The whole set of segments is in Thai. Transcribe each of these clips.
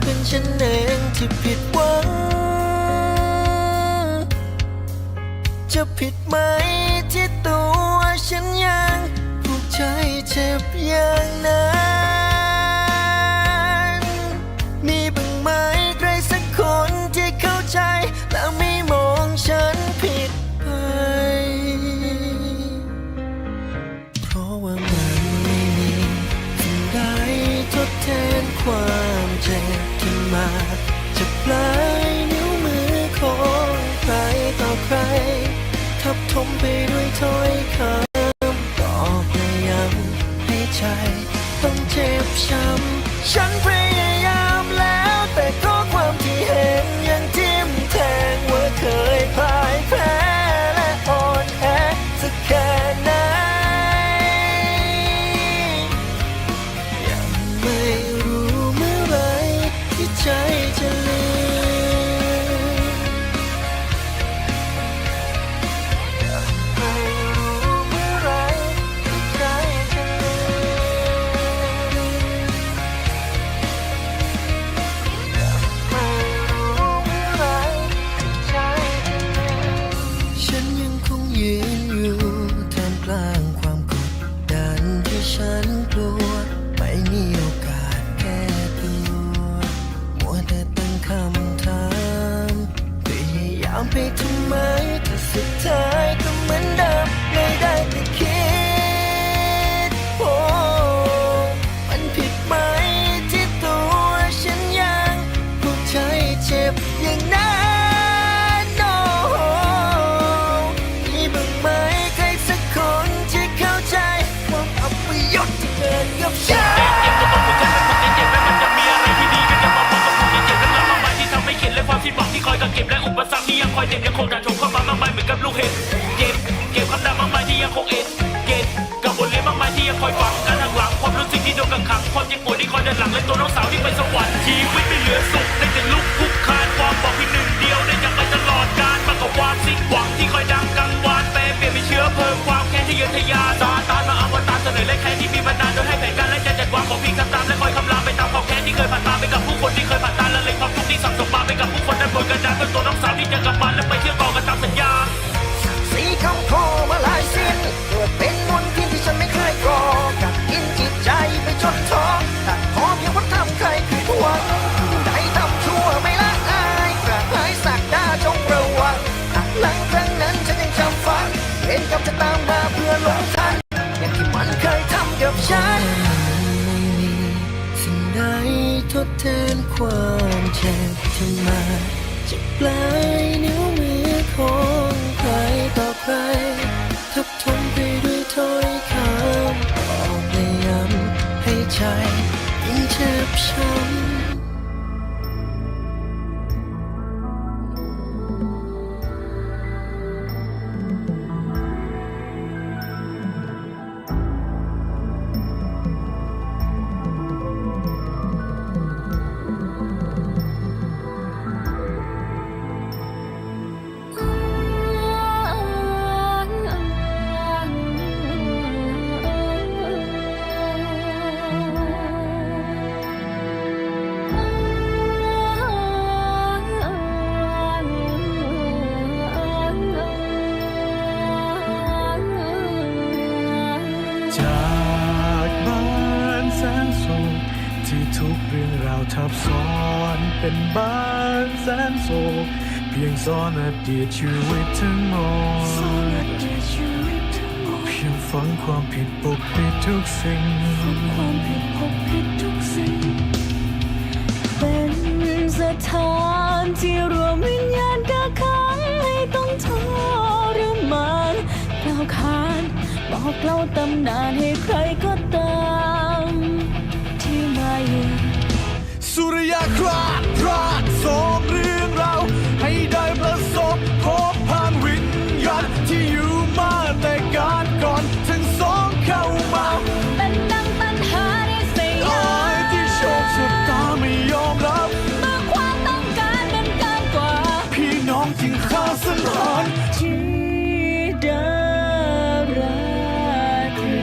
เป็นฉันเองที่ผิดหวังจะผิดไหมที่ตัวฉันยังผูกใจเจ็บอย่างนั้นมีบ้างไหมใครสักคนที่เข้าใจและไม่มองฉันผิดไปเพราะว่ามันไม่มีสิ่งใดทดแทนความเจ็บที่มาจากปลายนิ้วมือของใครต่อใครทับถมไปด้วยถ้อยคำตอกย้ำให้ใจต้องเจ็บช้ำฉันพยายามแล้วแต่ก็ความที่เห็นยังทิ่มแทงว่าเคยพ่ายแพ้และอ่อนแอสักแค่ไหนยังไม่รู้เมื่อไรที่ใจจะลืมยืนอยู่ท่ามกลางความกดดันที่ฉันกลัวไม่มีโอกาสแก้ตัวมัวแต่ตั้งคำถามพยายามไปทำไมแต่สุดท้ายก็เหมือนเดิมไม่ได้แต่คิดโอ้มันผิดไหมที่ตัวฉันยังผูกใจเจ็บอย่างนั้นกับฉันเจ็บก็ต้องผูกใจมันคงจะเจ็บและมันจะมีอะไรที่ดีก็จะมาบอกกับผูกจะเจ็บและมากมายที่ทำให้เข็ดและความสิ้นหวังที่คอยกักเก็บและอุปสรรคที่ยังคอยเจ็บยังคงดันชมเข้ามามากมายเหมือนกับลูกเห็บเก็บคำด่ามากมายที่ยังคงเก็บกับบทเรียนมากมายที่ยังคอยฝังการหักหลังความรู้สึกที่โดนกักขังความเจ็บปวดที่คอยเดินหลังและตัวน้องสาวที่ไปสวรรค์ชีวิตไม่เหลือสุขได้แต่ลุกคุกคานความบอกเพียงหนึ่งเดียวได้จากไปตลอดกาลมากกว่าความสิ้นหวังที่คอยดังกังวานแปรเปลี่ยนเป็นเชื้อเพลิงความแค้นที่เยือนทะยานซาตานมาอวตารเสนอและแค้นที่มีมานานโดยให้แผนการและจัดวางของพี่ทำตามและคอยคำรามไปตามความแค้นที่เคยผ่านตาไปกับผู้คนที่เคยผ่านตาและเลยความทุกข์ที่สั่งสมมาไปกับผู้คนนั้นบนกระดานเพื่อตัวน้องสาวที่จะกลับบ้านและไปเที่ยวต่อกันตามสัญญาสีคำพ่อมาลายสิ้นเกิดเป็นมนทินที่ฉันไม่เคยก่อกัดกินจิตใจไปจนท้อแต่ขอเพียงว่าทำใครคือหวังผู้ใดทำชั่วไม่ละอายกระหายสักดาจงระวังหลังครั้งนั้นฉันยังจำฝันเห็นกับจะตามมาเพื่อหลงทันอย่างที่มันเคยทำกับฉันไม่มีสิ่งใดทดแทนความเจ็บที่มาจากปลายนิ้วมือของใครต่อใครทับถมไปด้วยถ้อยคำบอกและย้ำให้ใจยิ่งเจ็บช้ำจากบ้านแสนสุขที่ทุกเรื่องราวทับซ้อนเป็นบ้านแสนโศกเพียงซ่อนอดีตชีวิตทั้งหมดเพียงฝังความผิดปกปิดทุกสิ่งเป็นสถานที่รวมวิญญาณกักขังให้ต้องทรมานกล่าวขานบอกเล่าตำนานให้ใครก็ตามที่มาเยือนสุริยคราสส่งเรื่องราวให้ได้ประสบพบผ่านวิญญาณที่อยู่มาแต่การก่อนทั้งสองเข้ามาเป็นดังปัญหาในสยามที่โชคชะตาไม่ยอมรับเมื่อความต้องการเป็นการกว่าพี่น้องจึงฆ่าสังหารที่ดาราตรี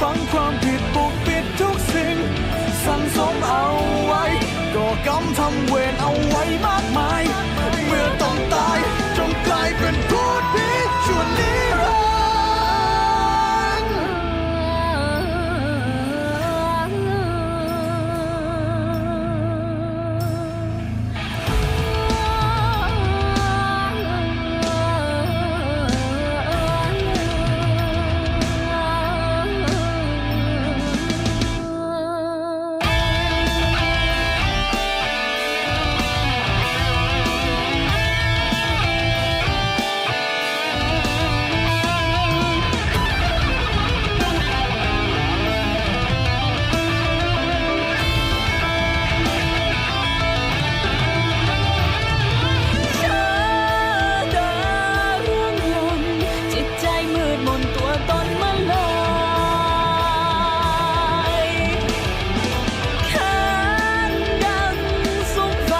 ฝังความผิดปกปิดทุกสิ่งสั่งสมเอาไว้ก่อกรรมทำเวรเอาไว้มากมาย เมื่อต้องตายจงกลายเป็นพูดผีชวนนิรันดร์ จิตใจมืดมนตัวตนมาลอยแค้นดังสุมไฟ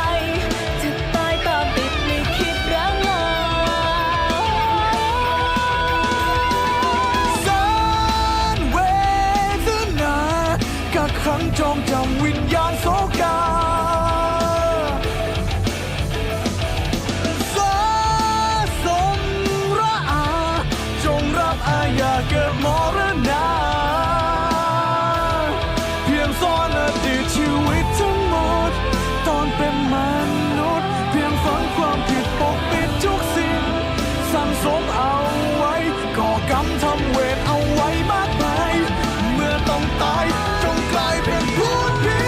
จะตายตามติดไม่คิดร้างลา แสนเวทนากักขังจองจำวิญญาณโศกาสะสมระอาจงรับอาญาเกิดมรณาเพียงซ่อนอดีตชีวิตทั้งหมดตอนเป็นมนุษย์เพียงฝังความผิดปกปิดทุกสิ่งสั่งสมเอาไว้ก่อกรรมทำเวรเอาไว้มากมาย เมื่อต้องตายจงกลายเป็นพูดผี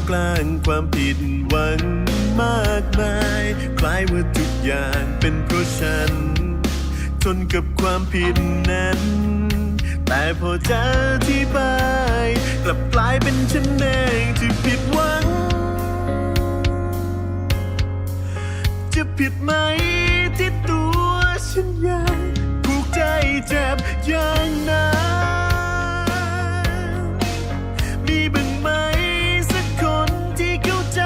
กลางความผิดหวังมากมายคล้ายว่าทุกอย่างเป็นเพราะฉันทนกับความผิดนั้น แต่พอจะอธิบายกลับกลายเป็นฉันเองที่ผิดหวัง จะผิดไหมที่ตัวฉันยังผูกใจเจ็บอย่างนั้นมีบ้างไหมสักคนที่เข้าใจ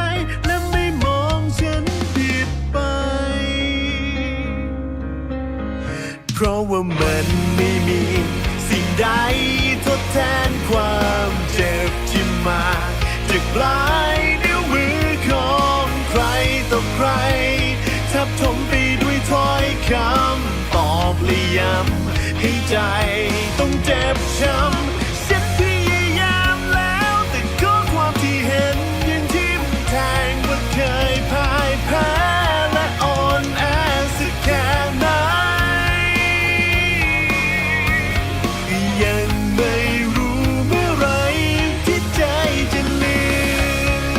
และไม่มองฉันผิดไปเพราะว่ามันไม่มีสิ่งใดทดแทนความเจ็บที่มาจากปลายนิ้วมือของใครต่อใครทับถมไปด้วยถ้อยคำตอกและย้ำให้ใจต้องเจ็บช้ำฉันพยายามแล้วแต่ก็ความที่เห็นยังทิ่มแทงว่าเคยพ่ายแพ้และอ่อนแอสักแค่ไหนยังไม่รู้เมื่อไรที่ใจจะลืม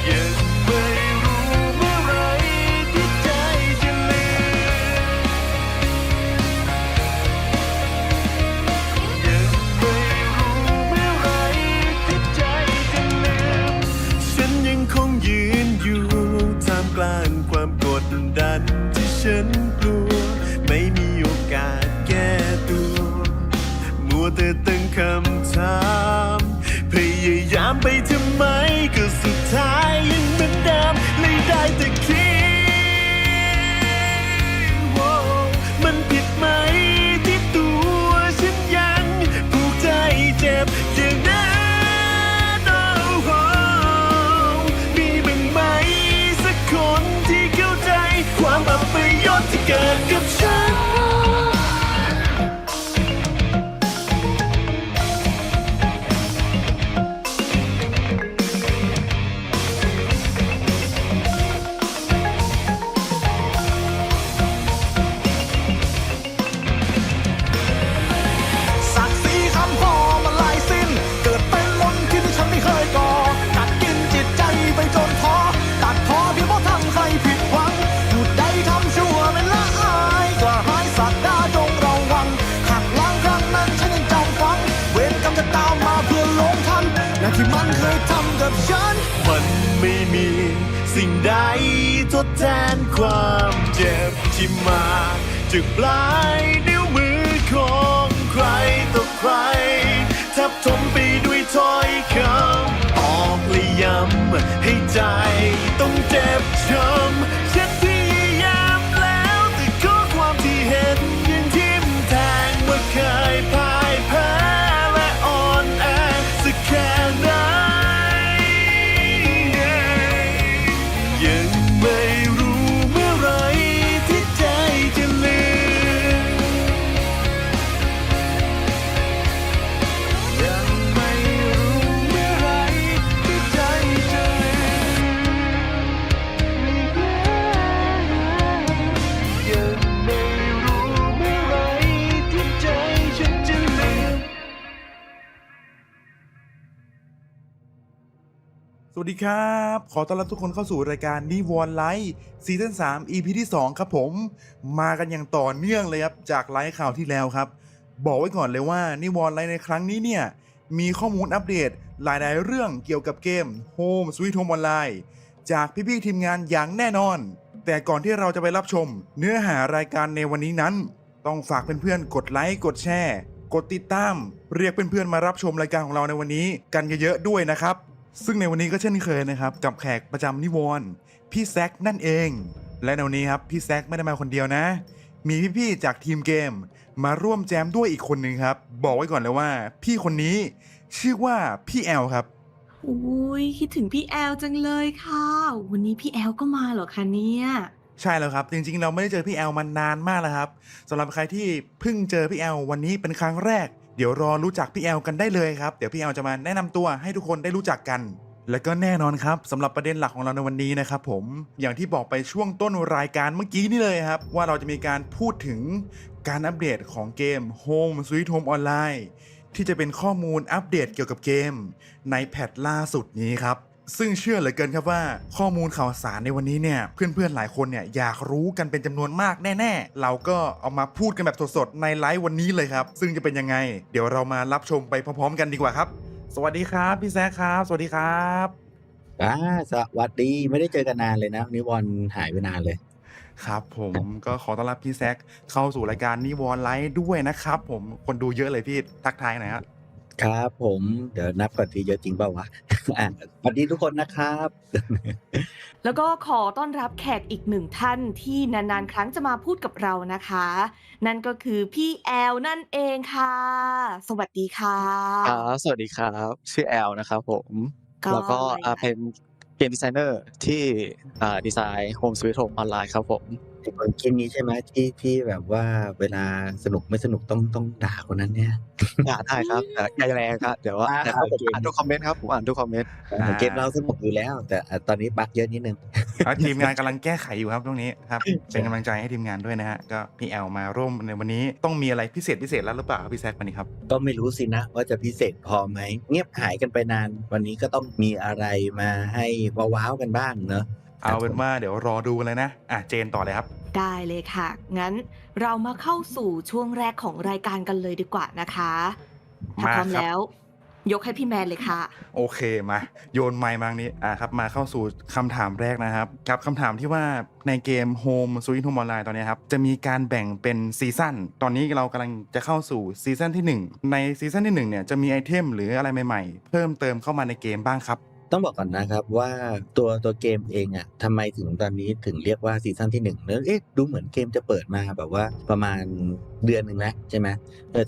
ยังไม่รู้เมื่อไรที่ใจจะลืมยังไม่รู้เมื่อไรที่ใจจะลืมฉันยังคงยืนอยู่ท่ามกลางความกดดันที่ฉันกลัวไม่มีโอกาสแก้ตัวมัวแต่ตั้งคำถามพยายามไปทำไมก็สุดท้ายยังเหมือนเดิมเลยได้แต่คิดว่ามันผิดไหมที่ตัวฉันยังผูกใจเจ็บอย่างนั้นโอ้มีบ้างไหมสักคนที่เข้าใจความอัปยศที่เกิดกับฉัน ศักดิ์ศรีคำพ่อมันลายสิ้นเกิดเป็นมนทินที่ฉันไม่เคยก่อกัดกินจิตใจไปจนท้อตัดพ้อเพียงเพราะทำใครผิดหวังผู้ใดทำชั่วเป็นละอายก็หายสักดาจงระวังหักล้างครั้งนั้นฉันยังจำฝังเวรกรรมจะตามมาเพื่อลงทันและที่มันเคยทำกับฉัน มันไม่มีสิ่งใดทดแทนความเจ็บที่มาจากปลายนิ้วมือของใครต่อใครทับถมไปด้วยถ้อยคำตอกและย้ำให้ใจต้องเจ็บช้ำฉันพยายามแล้วแต่ก็ความที่เห็นยังทิ่มแทงว่าเคยพ่ายแพ้และอ่อนแอสักแค่ไหน ยังไม่รู้เมื่อไรที่ใจจะลืมยังไม่รู้เมื่อไรที่ใจจะลืมยังไม่รู้เมื่อไรที่ใจฉันจะลืม สวัสดีครับ ขอต้อนรับทุกคนเข้าสู่รายการนิวรณ์ไลฟ์ซีซั่น3 EP ที่ 2 ครับผม มากันอย่างต่อเนื่องเลยครับ จากไลฟ์ข่าวที่แล้วครับ บอกไว้ก่อนเลยว่านิวรณ์ไลฟ์ในครั้งนี้เนี่ย มีข้อมูลอัปเดตหลายๆเรื่องเกี่ยวกับเกม Home Sweet Home Online จากพี่ๆทีมงานอย่างแน่นอน แต่ก่อนที่เราจะไปรับชม เนื้อหารายการในวันนี้นั้น ต้องฝากเพื่อนๆกดไลค์กดแชร์กดติดตาม เรียกเพื่อนๆมารับชมรายการของเราในวันนี้กันเยอะๆด้วยนะครับ ซึ่งในวันนี้ก็เช่นเคยนะครับกับแขกประจำนิวรณ์พี่แซคนั่นเอง และในวันนี้ครับพี่แซคไม่ได้มาคนเดียวนะ มีพี่ๆจากทีมเกมมาร่วมแจมด้วยอีกคนนึงครับบอกไว้ก่อนเลยว่าพี่คนนี้ชื่อว่าพี่แอลครับ อุ้ยคิดถึงพี่แอลจังเลยค่ะ วันนี้พี่แอลก็มาเหรอคะเนี่ย ใช่แล้วครับจริงๆเราไม่ได้เจอพี่แอลมานานมากแล้วครับสำหรับใครที่เพิ่งเจอพี่แอลวันนี้เป็นครั้งแรกเดี๋ยวรอรู้จักพี่แอลกันได้เลยครับเดี๋ยวพี่แอลจะมาแนะนำตัวให้ทุกคนได้รู้จักกัน และก็แน่นอนครับสำหรับประเด็นหลักของเราในวันนี้นะครับผมอย่างที่บอกไปช่วงต้นรายการเมื่อกี้นี่เลยครับว่าเราจะมีการพูดถึงการอัปเดตของเกม Home Sweet Home Online ที่จะเป็นข้อมูลอัปเดตเกี่ยวกับเกมในแพทล่าสุดนี้ครับซึ่งเชื่อเหลือเกินครับว่าข้อมูลข่าวสารในวันนี้เนี่ยเพื่อนๆหลายคนเนี่ยอยากรู้กันเป็นจำนวนมากแน่ๆเราก็เอามาพูดกันแบบสดๆในไลฟ์วันนี้เลยครับซึ่งจะเป็นยังไงเดี๋ยวเรามารับชมไปพร้อมๆกันดีกว่าครับสวัสดีครับพี่แซคครับสวัสดีครับ สวัสดีไม่ได้เจอกันนานเลยนะนิวรณ์หายไปนานเลยครับผมก็ขอต้อนรับพี่แซคเข้าสู่รายการนิวรณ์ไลฟ์ด้วยนะครับผมคนดูเยอะเลยพี่ทักทายหน่อยครับครับผมเดี๋ยวนับก่อนทีเยอะจริงเปล่าวะสวัสดีทุกคนนะครับ แล้วก็ขอต้อนรับแขกอีกหนึ่งท่านที่นานๆ ครั้งจะมาพูดกับเรานะคะ นั่นก็คือพี่แอลนั่นเองค่ะ สวัสดีค่ะ ครับสวัสดีครับ ชื่อแอลนะครับผม ก็ แล้วก็ เลยอยาก เป็นเกมดีไซเนอร์ที่ดีไซน์ Home Sweet Home ออนไลน์ครับผม ไอ้คนคิดนี้ใช่ไหมที่แบบว่าเวลาสนุกไม่สนุกต้องด่าคนนั้นเนี่ย ได้ครับแต่อย่าแรงครับเดี๋ยวว่าแต่ผม โอเค อ่านทุกคอมเมนต์ครับผมอ่านทุกคอมเมนต์ เกมเราสนุกอยู่แล้ว แต่ตอนนี้บั๊กเยอะนิดนึง แล้วทีมงานกำลังแก้ไขอยู่ครับตรงนี้ครับเป็นกำลังใจให้ทีมงานด้วยนะฮะก็พี่แอลมาร่วมในวันนี้ต้องมีอะไรพิเศษแล้วหรือเปล่าครับพี่แซควันนี้ครับ ก็ไม่รู้สินะว่าจะพิเศษพอไหมเงียบหายกันไปนาน วันนี้ก็ต้องมีอะไรมาให้ว้าวๆกันบ้างเนอะ เอาเป็นว่าเดี๋ยวรอดูเลยนะเจนต่อเลยครับ ได้เลยค่ะ งั้นเรามาเข้าสู่ช่วงแรกของรายการกันเลยดีกว่านะคะถ้าพร้อม มาครับ แล้ว ยกให้พี่แมนเลยค่ะ โอเคมาโยนไมค์มาทางนี้ครับมาเข้าสู่คำถามแรกนะครับกับคำถามที่ว่าในเกม Home Sweet Home Online ตอนนี้ครับจะมีการแบ่งเป็นซีซั่นตอนนี้เรากำลังจะเข้าสู่ซีซั่นที่ 1ในซีซั่นที่1เนี่ยจะมีไอเทมหรืออะไรใหม่ๆเพิ่มเติมเข้ามาในเกมบ้างครับ ต้องบอกก่อนนะครับว่าตัวเกมเองอ่ะทำไมถึงตอนนี้ถึงเรียกว่าซีซั่นที่1เนอะดูเหมือนเกมจะเปิดมาแบบว่าประมาณเดือนหนึ่งแล้วใช่ไหม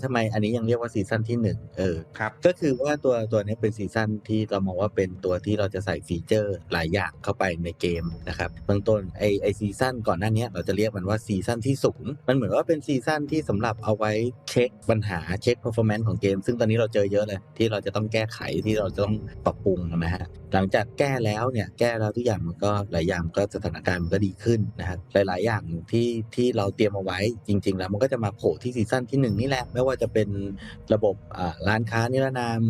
ทำไมอันนี้ยังเรียกว่าซีซั่นที่1ครับ ก็คือว่าตัวนี้เป็นซีซั่นที่เรามองว่าเป็นตัวที่เราจะใส่ฟีเจอร์หลายอย่างเข้าไปในเกมนะครับเบื้องต้นไอซีซั่นก่อนหน้านี้เราจะเรียกมันว่าซีซั่นที่0มันเหมือนว่าเป็นซีซั่นที่สำหรับเอาไว้เช็คปัญหาเช็ค performance ของเกมซึ่งตอนนี้เราเจอเยอะเลยที่เราจะต้องแก้ไขที่เราจะต้องปรับปรุงนะฮะหลังจากแก้แล้วทุกอย่างมันก็หลายอย่างก็สถานการณ์มันก็ดีขึ้นนะครับหลายๆอย่างที่เราเตรียมเอาไว้จริง ๆ แล้วมันก็จะมาโผล่ที่ซีซั่นที่1นี่แหละไม่ว่าจะเป็นระบบร้านค้านิรนาม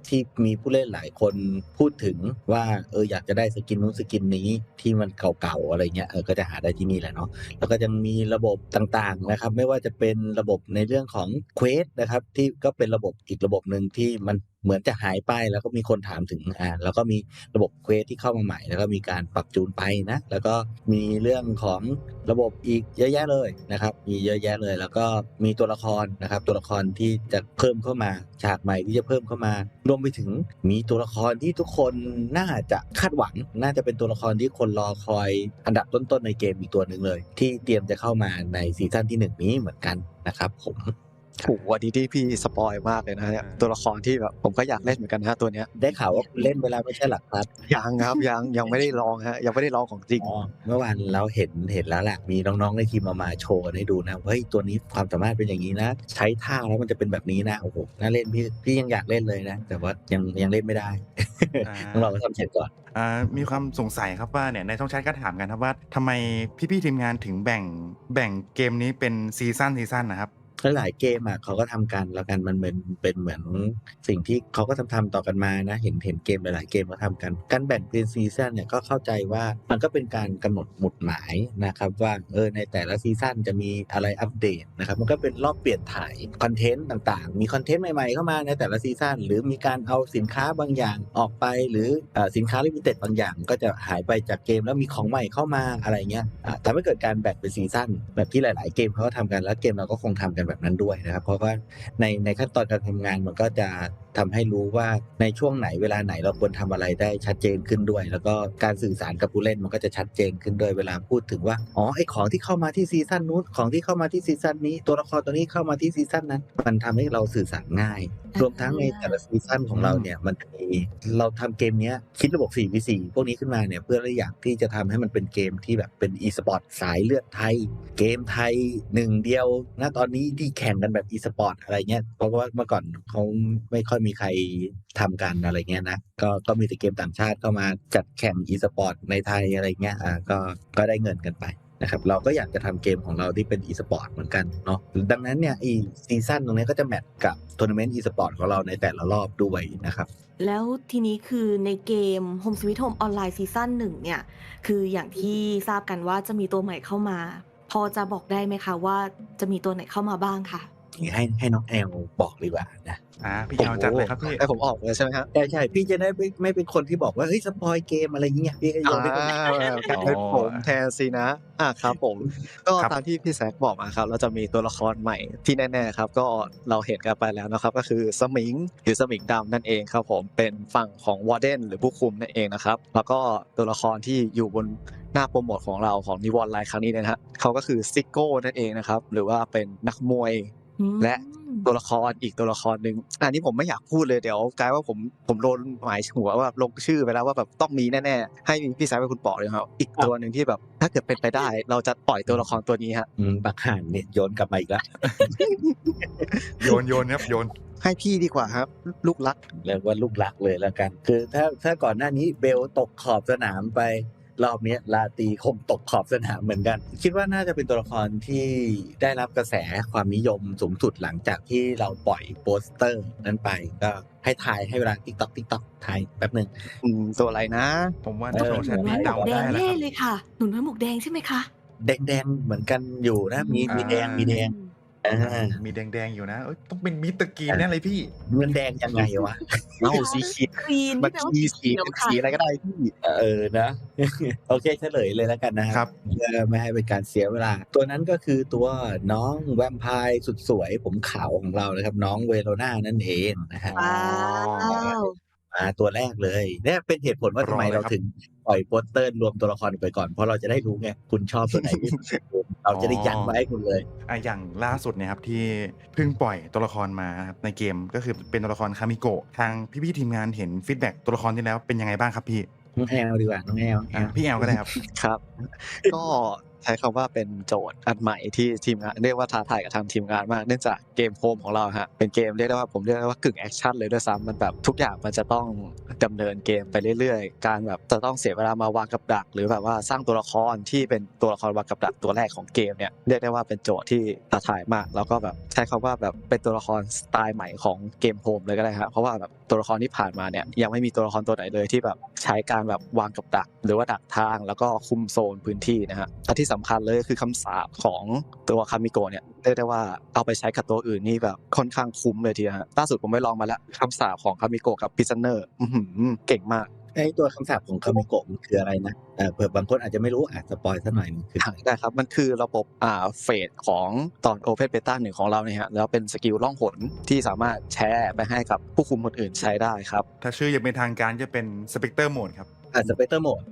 ที่มีผู้เล่นหลายคนพูดถึงว่าอยากจะได้สกินนู้นสกินนี้ที่มันเก่าๆอะไรเงี้ยก็จะหาได้ที่นี่แหละเนาะแล้วก็จะมีระบบต่างๆนะครับไม่ว่าจะเป็นระบบในเรื่องของเควสนะครับที่ก็เป็นระบบอีกระบบหนึ่งที่มันเหมือนจะหายไปแล้วก็มีคนถามถึงแล้วก็มีระบบเควสที่เข้ามาใหม่แล้วก็มีการปรับจูนไปนะแล้วก็มีเรื่องของระบบอีกเยอะแยะเลยนะครับมีเยอะแยะเลยแล้วก็มีตัวละครนะครับตัวละครที่จะเพิ่มเข้ามาฉากใหม่ที่จะเพิ่มเข้ามารวมไปถึงมีตัวละครที่ทุกคนน่าจะคาดหวังน่าจะเป็นตัวละครที่คนรอคอยอันดับต้นๆในเกมอีกตัวหนึ่งเลย ที่เตรียมจะเข้ามาในซีซั่นที่1นี้เหมือนกันนะครับผม โอ้โหวันนี้ที่พี่สปอยมากเลยนะเนี่ยตัวละครที่แบบผมก็อยากเล่นเหมือนกันนะฮะตัวเนี้ย ได้ข่าวว่าคุณเล่นเวลาไม่ใช่หลักครับ ยังครับยังไม่ได้ลองฮะยังไม่ได้ลองของจริง เมื่อวานเราเห็นแล้วแหละมีน้องๆในทีมเอามาโชว์ให้ดูนะเฮ้ยตัวนี้ความสามารถเป็นอย่างนี้นะ ใช้ท่าแล้วมันจะเป็นแบบนี้นะโอ้โหน่าเล่นพี่ยังอยากเล่นเลยนะแต่ว่ายังเล่นไม่ได้ ต้องรอเขาทำเสร็จก่อน มีความสงสัยครับว่าเนี่ยในช่องแชทก็ถามกันครับว่าทำไมพี่ๆทีมงานถึงแบ่งเกมนี้เป็นซีซั่นนะครับ หลายเกมเขาก็ทำกันแล้วกันมันเป็นเหมือนสิ่งที่เขาก็ทำต่อกันมานะเห็นเกมหลายๆเกมเขาทำกันการแบ่งเป็นซีซั่นเนี่ยก็เข้าใจว่ามันก็เป็นการกำหนดหมุดหมายนะครับว่าในแต่ละซีซั่นจะมีอะไรอัปเดตนะครับมันก็เป็นรอบเปลี่ยนถ่ายคอนเทนต์ต่างๆมีคอนเทนต์ใหม่ๆเข้ามาในแต่ละซีซั่นหรือมีการเอาสินค้าบางอย่างออกไปหรือสินค้าลิมิเต็ดบางอย่างก็จะหายไปจากเกมแล้วมีของใหม่เข้ามาอะไรเงี้ยทำให้เกิดการแบ่งเป็นซีซั่นแบบที่หลายๆเกมเขาก็ทำกันแล้วเกมเราก็คงทำกันแบบนั้นด้วยนะครับเพราะว่าในขั้นตอนการทำงานมันก็จะทำให้รู้ว่าในช่วงไหนเวลาไหนเราควรทำอะไรได้ชัดเจนขึ้นด้วยแล้วก็การสื่อสารกับผู้เล่นมันก็จะชัดเจนขึ้นด้วยเวลาพูดถึงว่าไอของที่เข้ามาที่ซีซั่นนู้นของที่เข้ามาที่ซีซั่นนี้ตัวละครตัวนี้เข้ามาที่ซีซั่นนั้นมันทำให้เราสื่อสารง่ายรวมทั้งในแต่ละซีซั่นของเราเนี่ยมันมีเราทำเกมนี้คิดระบบ 4v4 พวกนี้ขึ้นมาเนี่ยเพื่ออยากที่จะทำให้มันเป็นเกมที่แบบเป็น e-sport สายเลือดไทยเกมไทยหนึ่งเดียวณตอนนี้ที่แข่งกันแบบ e-sport อะไรเงี้ยเพราะว่าเมื่อก่อนเขาไม่ค่อยมีใครทำกันอะไรเงี้ยนะก็มีแต่เกมต่างชาติเข้ามาจัดแข่ง e-sport ในไทยอะไรเงี้ยก็ได้เงินกันไป นะครับเราก็อยากจะทำเกมของเราที่เป็น e-sport เหมือนกันเนาะดังนั้นเนี่ยอีซีซั่นตรงนี้ก็จะแมทกับทัวร์นาเมนต์ e-sport ของเราในแต่ละรอบด้วยนะครับ แล้วทีนี้คือในเกม Home Sweet Home Online ซีซั่น1เนี่ย คืออย่างที่ทราบกันว่าจะมีตัวใหม่เข้ามา พอจะบอกได้ไหมคะว่าจะมีตัวไหนเข้ามาบ้างค่ะ ให้น้องแอลบอกดีกว่านะ พี่แอลจัดเลยครับพี่ ให้ผมออกเลยใช่ไหมครับ ใช่พี่จะได้ไม่เป็นคนที่บอกว่าเฮ้ยสปอยเกมอะไรเงี้ยพี่ก็โยนให้คนอื่น การเป็นผมแทนสินะครับผมก็ ครับ ตามที่พี่แซคบอกมาครับเราจะมีตัวละครใหม่ที่แน่ๆครับก็เราเห็นกันไปแล้วนะครับก็คือสมิงหรือสมิงดำนั่นเองครับผมเป็นฝั่งของวอร์เดนหรือผู้คุมนั่นเองนะครับแล้วก็ตัวละครที่อยู่บนหน้าโปรโมทของเราของนิวอนไลน์ครั้งนี้นะฮะเขาก็คือซิโก้นั่นเองนะครับหรือว่าเป็นนักมวย และตัวละครอีกตัวละครหนึ่งอันนี้ผมไม่อยากพูดเลยเดี๋ยวกลายว่าผมโดนหมายหัวว่าลงชื่อไปแล้วว่าแบบต้องมีแน่ๆให้พี่แซคเป็นคุณบอกเลยครับอีกตัวหนึ่งที่แบบถ้าเกิดเป็นไปได้ เราจะปล่อยตัวละครตัวนี้ฮะ บักห่านเนี่ยโยนกลับมาอีกแล้ว โยนครับโยน ให้พี่ดีกว่าครับลูกรัก เรียกว่าลูกหลักเลยแล้วกัน คือถ้าก่อนหน้านี้เบลตกขอบสนามไปรอบนี้ลาตีคงตกขอบสนามเหมือนกัน คิดว่าน่าจะเป็นตัวละครที่ได้รับกระแสความนิยมสูงสุดหลังจากที่เราปล่อยโปสเตอร์นั้นไปก็ให้ทายให้เวลาติ๊กต็อกทายแป๊บหนึ่ง ตัวอะไรนะ ผมว่า เออ โปรแชท หนู นี้ น้อยหม เดาว กแด ได้ ง แล้ว เล่ ครับ เลยค่ะ หนูน้อยหมวกแดงใช่ไหมคะ แดงเหมือนกันอยู่นะมีแดงมีแดงอยู่นะต้องเป็นมิสเตอร์กรีนแน่เลยพี่ มันแดงยังไงวะ เอาสีเขียว ควีน มันมีสีเป็นสีอะไรก็ได้พี่ นะ โอเคเฉลยเลยแล้วกันนะค ครั รับบ เพื่อไม่ให้เป็นการเสียเวลา ตัวนั้นก็คือตัวน้องแวมไพร์สุดสวยผมขาวของเรานะครับ น้องเวโรนานั่นเองนะฮะ ว้าว ตัวแรกเลยเนี่ยเป็นเหตุผลว่าทำไม รอเลย เรา ครับ ถึงปล่อยโปสเตอร์รวมตัวละครไปก่อน เพราะเราจะได้รู้ไงคุณชอบตัวไหนที่สุดเราจะได้ยัดมาให้คุณเลย อย่างล่าสุดเนี่ยครับที่เพิ่งปล่อยตัวละครมาครับในเกมก็คือเป็นตัวละครคามิโกะทางพี่ๆทีมงานเห็นฟีดแบ็กตัวละครที่แล้วเป็นยังไงบ้างครับพี่ น้องแอลดีกว่าน้องแอล พี่แอลก็ได้ครับ ครับ ก็ใช้คำว่าเป็นโจทย์อันใหม่ที่ทีมงานเรียกว่าท้าทายกับทางทีมงานมากเนื่องจากเกมโฮมของเราฮะเป็นเกมเรียกได้ว่าผมเรียกได้ว่ากึ่งแอคชั่นเลยด้วยซ้ำมันแบบทุกอย่างมันจะต้องดำเนินเกมไปเรื่อยๆการแบบจะต้องเสียเวลามาวางกับดัก หรือแบบว่าสร้างตัวละครที่เป็นตัวละครวางกับดักตัวแรกของเกมเนี่ยเรียกได้ว่าเป็นโจทย์ที่ท้าทายมากแล้วก็แบบใช้คำว่าแบบเป็นตัวละครสไตล์ใหม่ของเกมโฮมเลยก็ได้ครับเพราะว่าแบบตัวละครที่ผ่านมาเนี่ยยังไม่มีตัวละครตัวไหนเลยที่แบบใช้การแบบวางกับดัก หรือว่าดักทางแล้วก็คุมโซนพื้นที่นะฮะและที่สำคัญเลยคือคำสาปของตัวคามิโกะเนี่ยเรียกได้ว่าเอาไปใช้กับตัวอื่นนี่แบบค่อนข้างคุ้มเลยทีเดียวฮะล่าสุดผมไปลองมาแล้วคำสาปของคามิโกะกับพิซเนอร์เก่งมาก ไอ้ตัวคำศัพท์ของคามิโกะมันคืออะไรนะเผื่อบางคนอาจจะไม่รู้สปอยสักหน่อยนึงคือ ได้ครับมันคือระบบเฟสของตอน Open Beta 1ของเราเนี่ยฮะแล้วเป็นสกิลล่องหนที่สามารถแชร์ไปให้กับผู้คุมคนอื่นใช้ได้ครับ ถ้าชื่อยังเป็นทางการจะเป็นสเปกเตอร์โหมดครับ สเปกเตอร์โหมด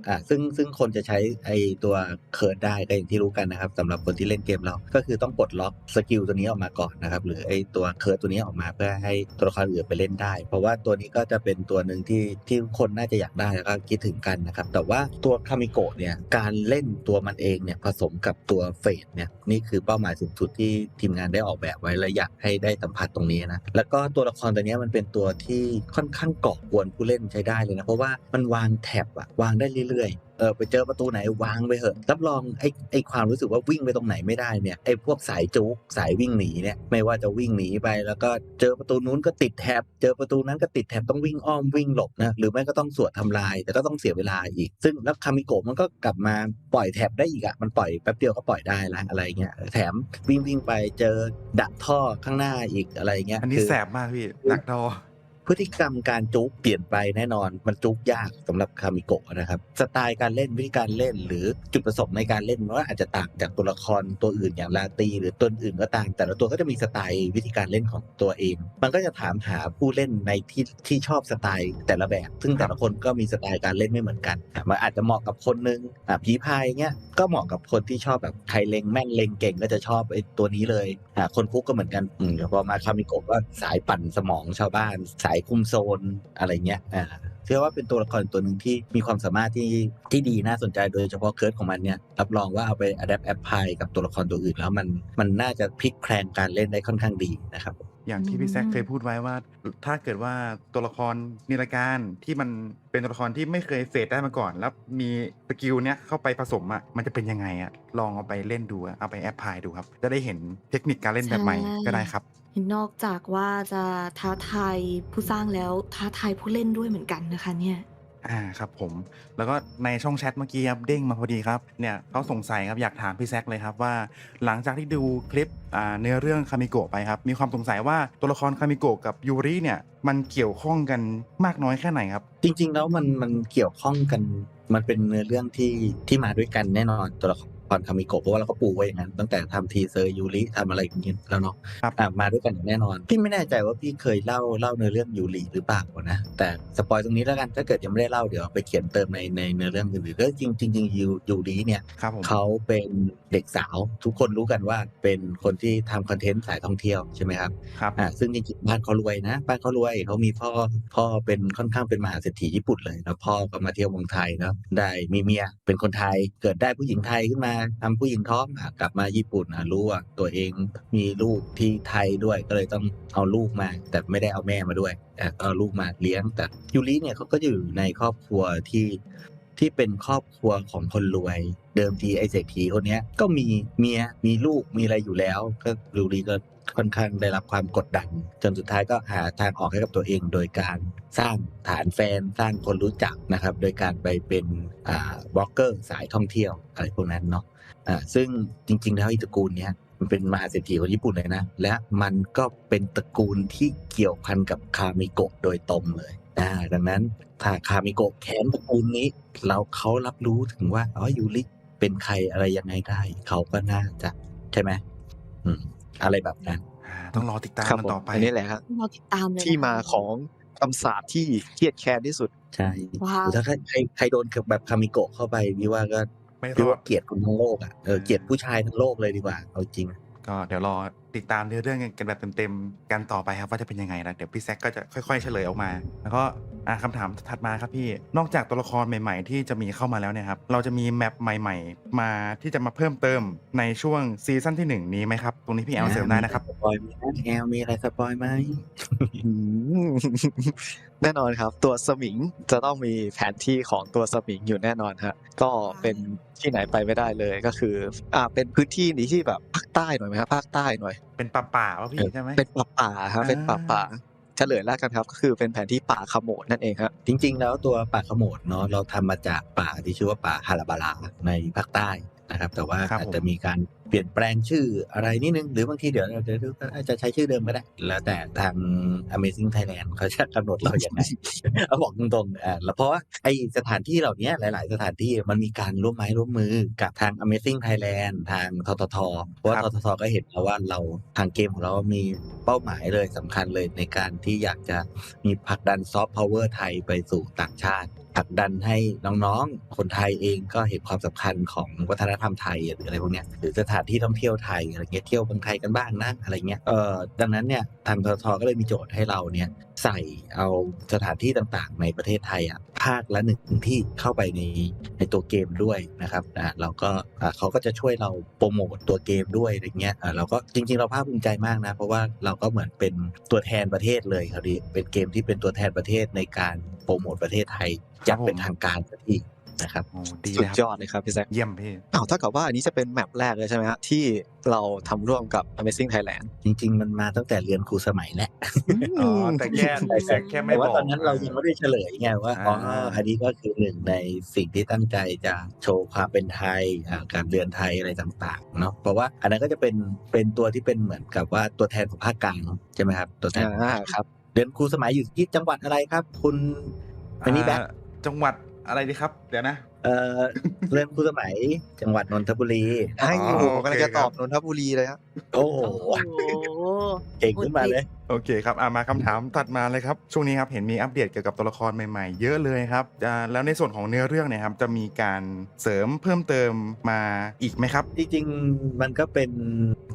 ซึ่งคนจะใช้ไอตัวเคิร์ดได้ก็อย่างที่รู้กันนะครับสำหรับคนที่เล่นเกมเราก็คือต้องปลดล็อกสกิลตัวนี้ออกมาก่อนนะครับหรือไอตัวเคิร์ดตัวนี้ออกมาเพื่อให้ตัวละครอื่นไปเล่นได้ เพราะว่าตัวนี้ก็จะเป็นตัวหนึ่งที่คนน่าจะอยากได้แล้วก็คิดถึงกันนะครับแต่ว่าตัวคามิโกะเนี่ยการเล่นตัวมันเองเนี่ยผสมกับตัวเฟสเนี่ยนี่คือเป้าหมายสูงสุดที่ทีมงานได้ออกแบบไว้และอยากให้ได้สัมผัสตรงนี้นะแล้วก็ตัวละครตัวนี้มันเป็นตัวที่ค่อนข้างก่อกวนผู้เล่นใช้ได้เลยนะเพราะว่ามันวางแท็บวางได้เรื่อยๆไปเจอประตูไหนวางไปเหอะรับรองไอ้ความรู้สึกว่าวิ่งไปตรงไหนไม่ได้เนี่ยไอ้พวกสายจุกสายวิ่งหนีเนี่ยไม่ว่าจะวิ่งหนีไปแล้วก็เจอประตูนู้นก็ติดแท็บเจอประตูนั้นก็ติดแท็บต้องวิ่งอ้อมวิ่งหลบนะหรือไม่ก็ต้องสวดทำลายแต่ก็ต้องเสียเวลาอีกซึ่งแล้วคามิโกะมันก็กลับมาปล่อยแท็บได้อีกมันปล่อยแป๊บเดียวก็ปล่อยได้ละอะไรเงี้ยแถมวิ่งไปเจอดักท่อข้างหน้าอีกอะไรเงี้ย อันนี้แสบมากพี่ดักดอ พฤติกรรมการจุกเปลี่ยนไปแน่นอนมันจุกยากสำหรับคามิโกะนะครับสไตล์การเล่นวิธีการเล่นหรือจุดประสงค์ในการเล่นมันก็อาจจะต่างจากตัวละครตัวอื่นอย่างลาตีหรือตัวอื่นก็ตามแต่ละตัวก็จะมีสไตล์วิธีการเล่นของตัวเอง มันก็จะถามหาผู้เล่นในที่ชอบสไตล์แต่ละแบบซึ่งแต่ละคนก็มีสไตล์การเล่นไม่เหมือนกันมันอาจจะเหมาะกับคนนึงผีพายเงี้ยก็เหมาะกับคนที่ชอบแบบใครเล็งแม่นเล็งเก่งก็จะชอบไอ้ตัวนี้เลยคนคุกก็เหมือนกันพอมาคามิโกะก็สายปั่นสมองชาวบ้านสายคุมโซนอะไรเงี้ยเชื่อว่าเป็นตัวละครตัวหนึ่งที่มีความสามารถที่ดีน่าสนใจโดยเฉพาะเคิร์ดของมันเนี่ยรับรองว่าเอาไป adapt apply กับตัวละครตัวอื่นแล้วมันน่าจะพลิกแพลงการเล่นได้ค่อนข้างดีนะครับ อย่างที่พี่แซคเคยพูดไว้ว่า ถ้าเกิดว่าตัวละครนิรการที่มันเป็นตัวละครที่ไม่เคยเฟดได้มาก่อน แล้วมีสกิลเนี้ยเข้าไปผสมอ่ะมันจะเป็นยังไงอ่ะลองเอาไปเล่นดูอะเอาไปแอพพลายดูครับจะได้เห็นเทคนิคการเล่นแบบใหม่ก็ได้ครับ นอกจากว่าจะท้าทายผู้สร้างแล้วท้าทายผู้เล่นด้วยเหมือนกันนะคะเนี่ย ครับผมแล้วก็ในช่องแชทเมื่อกี้ครับเด้งมาพอดีครับเนี่ยเขาสงสัยครับอยากถามพี่แซคเลยครับว่าหลังจากที่ดูคลิปเนื้อเรื่องคามิโกะไปครับมีความสงสัยว่าตัวละครคามิโกะกับยูริเนี่ยมันเกี่ยวข้องกันมากน้อยแค่ไหนครับ จริงๆแล้วมันเกี่ยวข้องกันมันเป็นเนื้อเรื่องที่มาด้วยกันแน่นอนตัวละครคามิโกะเพราะว่าเราก็ปูไว้อย่างนั้นตั้งแต่ทำทีเซอร์ยูริทำอะไรอย่างเงี้ยแล้วเนาะ ครับ มาด้วยกันอย่างแน่นอนพี่ไม่แน่ใจว่าพี่เคยเล่าเนื้อเรื่องยูริหรือเปล่านะแต่สปอยตรงนี้แล้วกันถ้าเกิดยังไม่ได้เล่าเดี๋ยวเอาไปเขียนเติมในเนื้อเรื่องอื่นๆก็จริงยูริเนี่ย ครับผม เขาเป็นเด็กสาวทุกคนรู้กันว่าเป็นคนที่ทำคอนเทนต์สายท่องเที่ยวใช่ไหมครับ ครับ ซึ่งจริงๆบ้านเขารวยนะบ้านเขารวยเขามีพ่อเป็นค่อนข้างเป็นมหาเศรษฐีญี่ปุ่นเลยแล้วพ่อก็มาเที่ยวเมืองไทยเนาะได้มีเมียเป็นคนไทยเกิดได้ผู้หญิงไทยขึ้นมาทำผู้หญิงท้องกลับมาญี่ปุ่นรู้ว่าตัวเองมีลูกที่ไทยด้วยก็เลยต้องเอาลูกมา แต่ไม่ได้เอาแม่มาด้วยแต่เอาลูกมาเลี้ยงแต่ยูริเนี่ยเขาก็อยู่ในครอบครัวที่เป็นครอบครัวของคนรวยเดิมทีไอ้เศรษฐีคนเนี้ยก็มีเมียมีลูกมีอะไรอยู่แล้วก็ยูริก็ค่อนข้างได้รับความกดดันจนสุดท้ายก็หาทางออกให้กับตัวเองโดยการสร้างฐานแฟนสร้างคนรู้จักนะครับโดยการไปเป็นบล็อกเกอร์สายท่องเที่ยวอะไรพวกนั้นเนาะซึ่งจริงๆแล้วอีตระกูลเนี้ยมันเป็นมหาเศรษฐีของญี่ปุ่นเลยนะและมันก็เป็นตระกูลที่เกี่ยวพันกับคามิโกะโดยตรงเลยดังนั้นถ้าคามิโกะแค้นตระกูลนี้แล้วเขารับรู้ถึงว่ายูริเป็นใครอะไรยังไงได้เขาก็น่าจะใช่ไหมอะไรแบบนั้น ต้องรอติดตาม ครับ มัน ผม ต่อไป อันนี้แหละครับ เราติดตามเลยนะคะ ที่มาของคำสาปที่เครียดแค้นที่สุด ใช่ ว้าว ถ้าใครโดนแบบคามิโกะเข้าไปพี่ว่าก็ ไม่ร พี่ อ ว่า ด เกลียดคนทั้งโลกเกลียดผู้ชายทั้งโลกเลยดีกว่าเอาจริง ก็เดี๋ยวรอติดตามเนื้อเรื่องกันแบบเต็มๆกันต่อไปครับว่าจะเป็นยังไงนะเดี๋ยวพี่แซคก็จะค่อยๆเฉลยออกมา แล้วก็คำถามถัดมาครับพี่นอกจากตัวละครใหม่ๆที่จะมีเข้ามาแล้วเนี่ยครับเราจะมีแมปใหม่ๆมาที่จะมาเพิ่มเติมในช่วงซีซั่นที่ 1 นี้ไหมครับตรงนี้พี่แอลเสริมได้นะครับ สปอยไหมแอลมีอะไรสปอยไหม อืม แน่นอนครับ ตัวสมิงจะต้องมีแผนที่ของตัวสมิงอยู่แน่นอนฮะก็เป็นที่ไหนไปไม่ได้เลยก็คือเป็นพื้นที่นี้ที่แบบภาคใต้หน่อยไหมครับภาคใต้หน่อย เป็นป่าๆวะพี่ใช่ไหม เป็นป่าครับเป็นป่าเฉลยแล้วกันครับก็คือเป็นแผนที่ป่าขโมดนั่นเองครับ จริงๆแล้วตัวป่าขโมดเนาะเราทำมาจากป่าที่ชื่อว่าป่าฮาราบาราในภาคใต้นะครับแต่ว่า ครับ อาจจะมีการเปลี่ยนแปลงชื่ออะไรนิดนึงหรือบางทีเดี๋ยวเราจะใช้ชื่อเดิมก็ได้แล้วแต่ทาง Amazing Thailand เขาจะกำหนดเราอย่างไร เอาบอกตรงๆแล้วเพราะว่าไอสถานที่เหล่านี้หลายๆ สถานที่มันมีการร่วมไม้ร่วมมือกับทาง Amazing Thailand ทางทททเพราะว่า ครับ ทททก็เห็นแล้วว่าเราทางเกมของเรามีเป้าหมายเลยสำคัญเลยในการที่อยากจะมีผลักดันซอฟต์พาวเวอร์ไทยไปสู่ต่างชาติผลักดันให้น้องๆ คนไทยเองก็เห็นความสำคัญของวัฒนธรรมไทยหรืออะไรพวกเนี้ยหรือสถานที่ท่องเที่ยวไทยอะไรเงี้ยเที่ยวเมืองไทยกันบ้างนะอะไรเงี้ยดังนั้นเนี่ยทางททก็เลยมีโจทย์ให้เราเนี่ยใส่เอาสถานที่ต่างๆ ในประเทศไทยภาคละ1ที่เข้าไปในตัวเกมด้วยนะครับเราก็เขาก็จะช่วยเราโปรโมทตัวเกมด้วยอะไรเงี้ยเราก็จริงๆเราภาคภูมิใจมากนะเพราะว่าเราก็เหมือนเป็นตัวแทนประเทศเลยครับดิเป็นเกมที่เป็นตัวแทนประเทศในการโปรโมทประเทศไทยอย่างเป็นทางการสักทีนะครับ โอ้ดี สุ เล ด ยค ย รับ อดเลยครับพี่แซค เยี่ยมพี่ เท่ากับว่าอันนี้จะเป็นแมปแรกเลยใช่ไหมฮะที่เราทำร่วมกับ Amazing Thailand จริงๆมันมาตั้งแต่เรียนครูสมัยแหละ อ๋อแต่แค่ไม่ แต่ บ ว่า อก ตอนนั้นเรายังไม่ได้เฉลยไงว่าอันนี้ก็คือหนึ่งในสิ่งที่ตั้งใจจะโชว์ความเป็นไทยการเรียนไทยอะไรต่างๆเนาะเพราะว่าอันนั้นก็จะเป็นตัวที่เป็นเหมือนกับว่าตัวแทนของภาคกลางใช่ไหมครับตัวแทน ครับ เรียนครูสมัยอยู่ที่จังหวัดอะไรครับ คุณอันนี้แบ็ค จังหวัดอะไรดีครับเดี๋ยวนะ เรียนครูสมัยจังหวัดนนทบุรี ให้อยู่ โอเค กำลังจะตอบ ครับ นนทบุรีเลยครับ โอ้โห โอ้โห เก่งขึ้นมาเลย โอเคครับมาคำถามถัดมาเลยครับช่วงนี้ครับเห็นมีอัปเดตเกี่ยวกับตัวละครใหม่ๆ เยอะเลยครับแล้วในส่วนของเนื้อเรื่องเนี่ยครับจะมีการเสริมเพิ่มเติมมาอีกไหมครับ จริงๆมันก็เป็น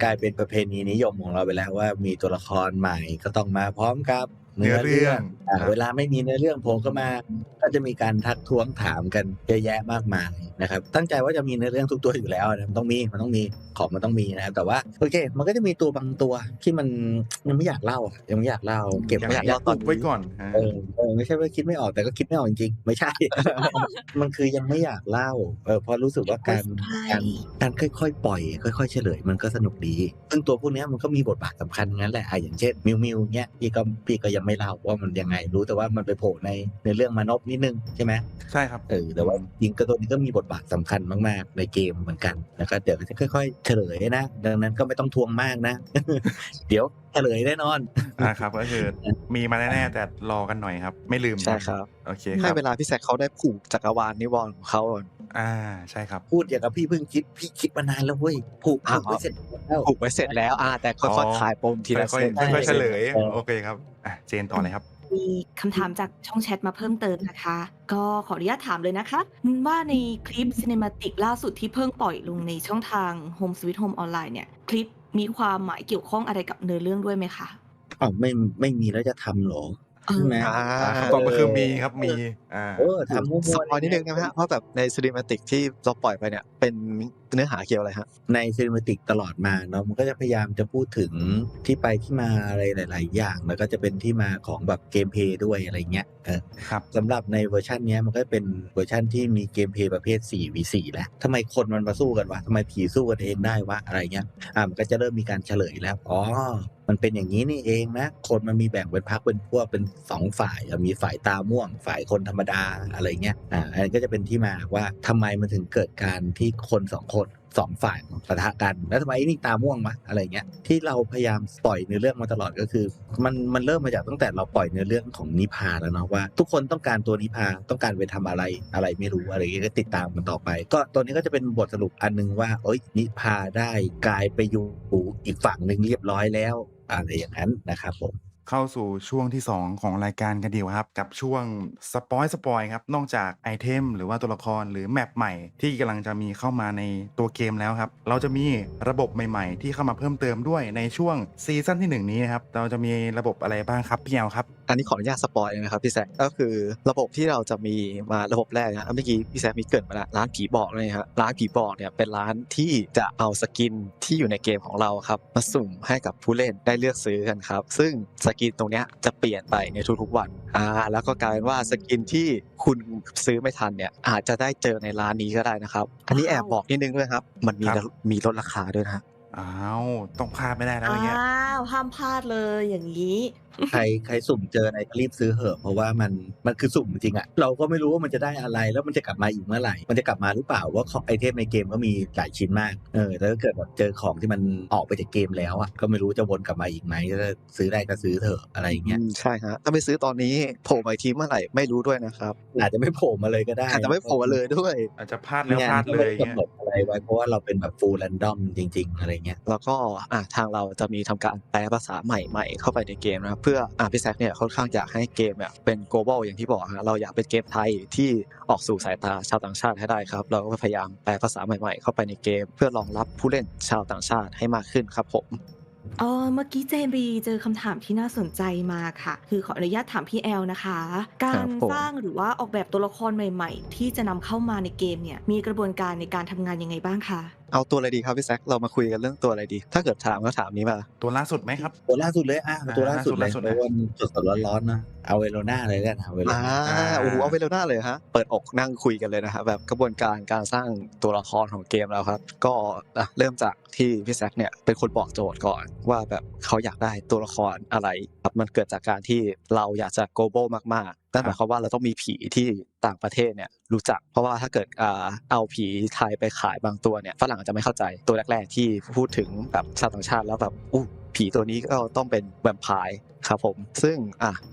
กลายเป็นประเพณีนิยมของเราไปแล้วว่ามีตัวละครใหม่ก็ต้องมาพร้อมกับ เนื้อเรื่อง เวลาไม่มีเนื้อเรื่องโผล่เข้ามาก็จะมีการทักท้วงถามกันเยอะแยะมากมายนะครับตั้งใจว่าจะมีเนื้อเรื่องทุกตัวอยู่แล้วนะมันต้องมีของมันต้องมีนะครับแต่ว่าโอเคมันก็จะมีตัวบางตัวที่มันยังไม่อยากเล่ายังไม่อยากเล่าเก็บ อยากเล่าตุกไว้ก่อนฮะ ไม่ใช่ว่าคิดไม่ออกแต่ก็คิดไม่ออกจริงๆไม่ใช่ มันคือยังไม่อยากเล่าเพราะรู้สึกว่าการค่อยๆปล่อยค่อยๆเฉลยมันก็สนุกดีซึ่งตัวพวกนี้มันก็มีบทบาทสำคัญงั้นแหละอย่างเช่นมิวเนี้ยพี่ก็ยังไม่เล่าว่ามันยังไงรู้แต่ว่ามันไปโผล่ในเรื่องมานพนิดนึงใช่ไหม ใช่ครับ แต่ว่ายิงกระตัวนี้ก็มีบทบาทสำคัญมากๆในเกมเหมือนกันนะครับเดี๋ยวจะค่อยๆเฉลยนะดังนั้นก็ไม่ต้องทวงมากนะ เดี๋ยวเฉลยแน่นอน ครับก็คือมีมาแน่ๆแต่รอกันหน่อยครับ ไม่ลืม ใช่ครับ โอเคค ให้ รับ เวลาพี่แซคเขาได้ผูกจักรวาลนิวรณ์ของเขาก่อน ใช่ครับ พูดอย่างกับพี่เพิ่งคิดมานานแล้วเว้ยผูกไว้เสร็จแล้ว ผูกไว้เสร็จแล้วแต่ค่อยๆคลายปมทีละ ค่อย เส้น ๆค่อยๆเฉลยโอเคครับเจนต่อเลยครับ มีคำถามจากช่องแชทมาเพิ่มเติมนะคะ ก็ขออนุญาตถามเลยนะคะ ว่าในคลิป Cinematic ล่าสุดที่เพิ่งปล่อยลงในช่องทาง Home Sweet Home Online เนี่ย คลิปมีความหมายเกี่ยวข้องอะไรกับเนื้อเรื่องด้วยไหมคะ ไม่มีแล้วจะทำหรอใช่ไหม คำตอบก็คือมีครับมีทำมั่ว สปอยนิดนึงนะฮะว่าแบบในซีนิมาติกที่เราปล่อยไปเนี่ยเป็นเนื้อหาเกี่ยวอะไรฮะ ในซีนิมาติกตลอดมาเนาะมันก็จะพยายามจะพูดถึงที่ไปที่มาอะไรหลาย ๆ อย่างแล้วก็จะเป็นที่มาของแบบเกมเพลย์ด้วยอะไรเงี้ยครับ สำหรับในเวอร์ชันนี้มันก็เป็นเวอร์ชันที่มีเกมเพลย์ประเภท 4v4 แล้วทำไมคนมันมาสู้กันวะทำไมผีสู้กันเองได้วะอะไรเงี้ยมันก็จะเริ่มมีการเฉลยแล้วมันเป็นอย่างนี้นี่เองนะคนมันมีแบ่งเป็นพรรคเป็นพวกเป็น2ฝ่ายมีฝ่ายตาม่วงฝ่ายคนธรรมดาอะไรเงี้ยอันนี้ก็จะเป็นที่มาว่าทำไมมันถึงเกิดการที่คน2ฝ่ายปะทะกันแล้วทำไมนี่ตาม่วงวะอะไรเงี้ยที่เราพยายามปล่อยในเรื่องมาตลอดก็คือมันเริ่มมาจากตั้งแต่เราปล่อยในเรื่องของนิพาแล้วเนาะว่าทุกคนต้องการตัวนิพาต้องการไปทำอะไรไม่รู้อะไรเงี้ยก็ติดตามมันต่อไปก็ตัวนี้ก็จะเป็นบทสรุปอันนึงว่านิพาได้กลายไปอยู่อีกฝั่งนึงเรียบร้อยแล้วอะไรอย่างนั้นนะครับผมเข้าสู่ช่วงที่2ของรายการกันดีกว่าครับกับช่วงสปอยครับนอกจากไอเทมหรือว่าตัวละครหรือแมปใหม่ที่กำลังจะมีเข้ามาในตัวเกมแล้วครับเราจะมีระบบใหม่ๆที่เข้ามาเพิ่มเติมด้วยในช่วงซีซั่นที่1นี้ครับเราจะมีระบบอะไรบ้างครับพี่แอลครับอันนี้ขออนุญาตสปอยเลยนะครับพี่แซคก็คือระบบที่เราจะมีมาระบบแรกนะเมื่อกี้พี่แซคมีเกริ่นมาแล้วร้านผีบอกเลยครับร้านผีบอกเนี่ยเป็นร้านที่จะเอาสกินที่อยู่ในเกมของเราครับมาสุ่มให้กับผู้เล่นได้เลือกซื้อกันครับซึ่งสกินตรงเนี้ยจะเปลี่ยนไปในทุกๆวันแล้วก็กลายเป็นว่าสกินที่คุณซื้อไม่ทันเนี่ยอาจจะได้เจอในร้านนี้ก็ได้นะครับอันนี้แอบบอกนิดนึงด้วยครับมันมีลดราคาด้วยนะต้องพลาดไม่ได้นะอย่างเงี้ยห้ามพลาดเลยอย่างนี้ ใครสุ่มเจออะไรก็รีบซื้อเหอะเพราะว่ามันคือสุ่มจริงอะเราก็ไม่รู้ว่ามันจะได้อะไรแล้วมันจะกลับมาอีกเมื่อไหร่มันจะกลับมาหรือเปล่าว่าไอเทมในเกมก็มีหลายชิ้นมากแล้วถ้าเกิดแบบเจอของที่มันออกไปจากเกมแล้วอะก็ไม่รู้จะวนกลับมาอีกไหมถ้าซื้อได้ก็ซื้อเถอะอะไรอย่างเงี้ยใช่ฮะถ้าไม่ซื้อตอนนี้โผล่มาทีเมื่อไหร่ไม่รู้ด้วยนะครับอาจจะไม่โผล่มาเลยก็ได้อาจจะไม่โผล่มาเลยด้วยอาจจะพลาดแล้วพลาดเลยกำหนดอะไรไว้เพราะว่าเราเป็นแบบฟูลแรนดอมจริงๆอะไรเงี้ยแล้วก็ทางเราจะมีทำการแปลภาษาใหม่ๆเข้าไปในเกมนะเพื่อพี่แซคเนี่ยค่อนข้างอยากให้เกมเนี่ยเป็น global อย่างที่บอกฮะเราอยากเป็นเกมไทยที่ออกสู่สายตาชาวต่างชาติให้ได้ครับเราก็พยายามแปลภาษาใหม่ๆเข้าไปในเกมเพื่อรองรับผู้เล่นชาวต่างชาติให้มากขึ้นครับผมเมื่อกี้เจมบีเจอคำถามที่น่าสนใจมาค่ะคือขออนุญาตถามพี่แอลนะคะการสร้างหรือว่าออกแบบตัวละครใหม่ๆที่จะนำเข้ามาในเกมเนี่ยมีกระบวนการในการทำงานยังไงบ้างคะเอาตัวอะไรดีครับพี่แซคเรามาคุยกันเรื่องตัวอะไรดีถ้าเกิดถามก็ถามนี้มาตัวล่าสุดไหมครับตัวล่าสุดเลยตัวล่าสุดเลยเพราะว่าสดร้อนๆนะเอาเวโรน่าเลยกันเอาเวโรน่าเอาเวโรน่าเลยฮะเปิดอกนั่งคุยกันเลยนะครับแบบกระบวนการสร้างตัวละครของเกมแล้วครับก็เริ่มจากที่พี่แซคเนี่ยเป็นคนบอกโจทย์ก่อนว่าแบบเขาอยากได้ตัวละครอะไรครับมันเกิดจากการที่เราอยากจะ global มากๆนั่นหมายความว่าเราต้องมีผีที่ต่างประเทศเนี่ยรู้จักเพราะว่าถ้าเกิดเอาผีไทยไปขายบางตัวเนี่ยฝรั่งจะไม่เข้าใจตัวแรกๆที่พูดถึงแบบชาวต่างชาติแล้วแบบผีตัวนี้ก็ต้องเป็นแวมไพร์ครับผมซึ่ง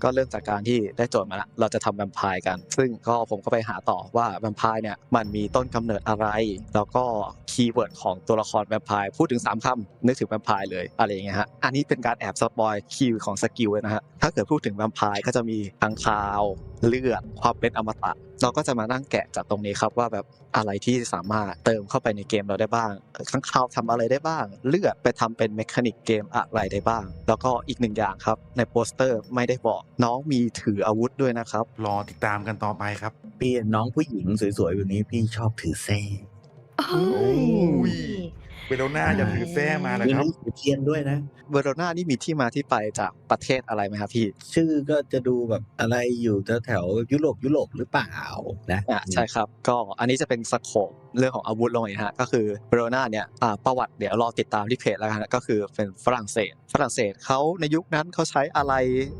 ก็เริ่มจากการที่ได้โจทย์มาละเราจะทำแวมไพร์กันซึ่งก็ผมก็ไปหาต่อว่าแวมไพร์เนี่ยมันมีต้นกำเนิดอะไรแล้วก็คีย์เวิร์ดของตัวละครแวมไพร์พูดถึง3คำนึกถึงแวมไพร์เลยอะไรอย่างเงี้ยฮะอันนี้เป็นการแอบสปอยคีย์ของสกิลเลยนะฮะถ้าเกิดพูดถึงแวมไพร์ก็จะมีค้างคาวเลือดความเป็นอมตะเราก็จะมานั่งแกะจากตรงนี้ครับว่าแบบอะไรที่สามารถเติมเข้าไปในเกมเราได้บ้างค้างคาวทำอะไรได้บ้างเลือดไปทำเป็นเมคานิกเกมอะไรได้บ้างแล้วก็อีกหนึ่งอย่างครับ ในโปสเตอร์ไม่ได้บอกน้องมีถืออาวุธด้วยนะครับ รอติดตามกันต่อไปครับ พี่น้องผู้หญิงสวยๆแบบนี้พี่ชอบถือแส้ เฮ้ย โอ้ย เวโรนาจะถือแส้มาแล้วครับ มีถือเทียนด้วยนะ เวโรนานี่มีที่มาที่ไปจากประเทศอะไรไหมครับพี่ ชื่อก็จะดูแบบอะไรอยู่แถวๆยุโรปหรือเปล่านะ ใช่ครับก็อันนี้จะเป็นสโคปเรื่องของอาวุธลงอีกฮะก็คือเวโรนาเนี่ยประวัติเดี๋ยวรอติดตามที่เพจแล้วกันนะก็คือเป็นฝรั่งเศสเขาในยุคนั้นเขาใช้อะไร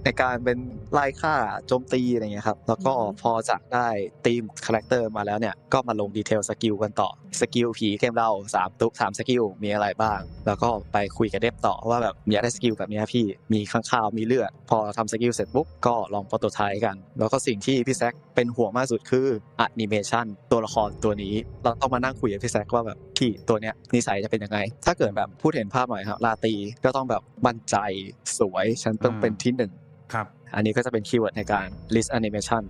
ในการเป็นไล่ฆ่าโจมตีอะไรเงี้ยครับแล้วก็พอจากได้ธีมคาแรคเตอร์มาแล้วเนี่ยก็มาลงดีเทลสกิลกันต่อสกิลผีเกมเรา3สกิลมีอะไรบ้างแล้วก็ไปคุยกับเดฟต่อว่าแบบอยากได้สกิลแบบนี้พี่มีข้างคาวมีเลือดพอทำสกิลเสร็จปุ๊บก็ลองโปรโตไทป์กันแล้วก็สิ่งที่พี่แซคเป็นห่วงมากสุดคือแอนิเมชันตัวละครตัวนี้เราต้องมานั่งคุยกับพี่แซคว่าแบบพี่ตัวเนี้ยนิสัยจะเป็นยังไงถ้าเกิดแบบพูดเห็นภาพหน่อยครับลาตีก็ต้องแบบมั่นใจสวยฉันต้องเป็นที่หนึ่ง ครับ อันนี้ก็จะเป็นคีย์เวิร์ดในการ list animation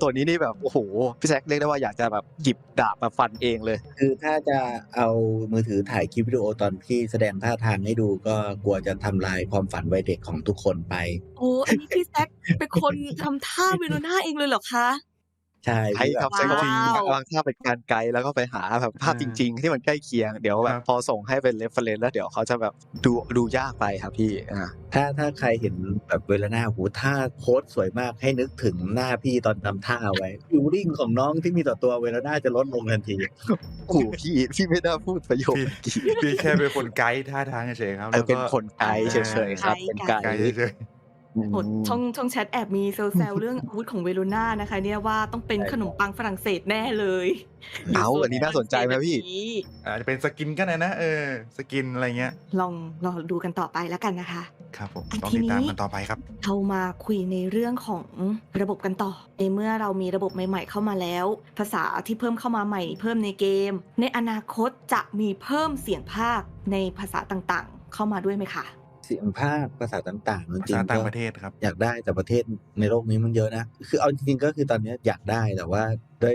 ตัวนี้นี่แบบโอ้โหพี่แซคเรียกได้ว่าอยากจะแบบหยิบดาบมาฟันเองเลย คือถ้าจะเอามือถือถ่ายคลิปวิดีโอตอนที่แสดงท่าทางให้ดูก็กลัวจะทำลายความฝันวัยเด็กของทุกคนไป โอ้อันนี้พี่แซคเป็นคนทำท่าเวโรนาเองเลยเหรอคะ ใช่ ใช้ พี่ ครับใช้คำว่า ว้าว วางภาพเป็นการไกด์แล้วก็ไปหาแบบภาพจริง ๆ ที่มันใกล้เคียงเดี๋ยวแบ ครับ บ พอส่งให้เป็น reference แล้วเดี๋ยวเขาจะแบบดูยากไปครับพี่ถ้าใครเห็นแบบเวลาหน้าหูท่าโค้ดสวยมากให้นึกถึงหน้าพี่ตอนทำท่าไว้ฟิวริ่งของน้องที่มีต่อตัวเวลาหน้าจะลดลงทันที โอ้โหพี่ไม่ได้พูดประโยค พี่ เมื่อกี้ พี่แค่เป็นคนไกด์ท่าทางเฉยๆครับ เป็นคนไกด์เฉยๆครับเป็นไก ไกด์ ด์ เฉย โหช่องแชทแอบมีแซวๆเรื่องอาวุธของเวโรนานะคะเนี่ยว่าต้องเป็นขนมปังฝรั่งเศสแน่เลย เอาอันนี้น่าสนใจไหมพี่ ๆอาจจะเป็นสกินก็ได้นะสกินอะไรเงี้ย ลองรอดูกันต่อไปแล้วกันนะคะ ครับผม อ่ะ ต้อง ที ติดตาม นี้ กันต่อไปครับ เรามาคุยในเรื่องของระบบกันต่อในเมื่อเรามีระบบใหม่ๆเข้ามาแล้ว ภาษาที่เพิ่มเข้ามาใหม่เพิ่มในเกม ในอนาคตจะมีเพิ่มเสียงภาคในภาษาต่างๆ เข้ามาด้วยไหมคะ เสียงภาคภาษาต่างๆจ ภา ริ ษาง ๆ ต่า ก็ งประเทศครับ อยากได้แต่ประเทศในโลกนี้มันเยอะนะคือเอาจริงๆก็คือตอนนี้อยากได้แต่ว่า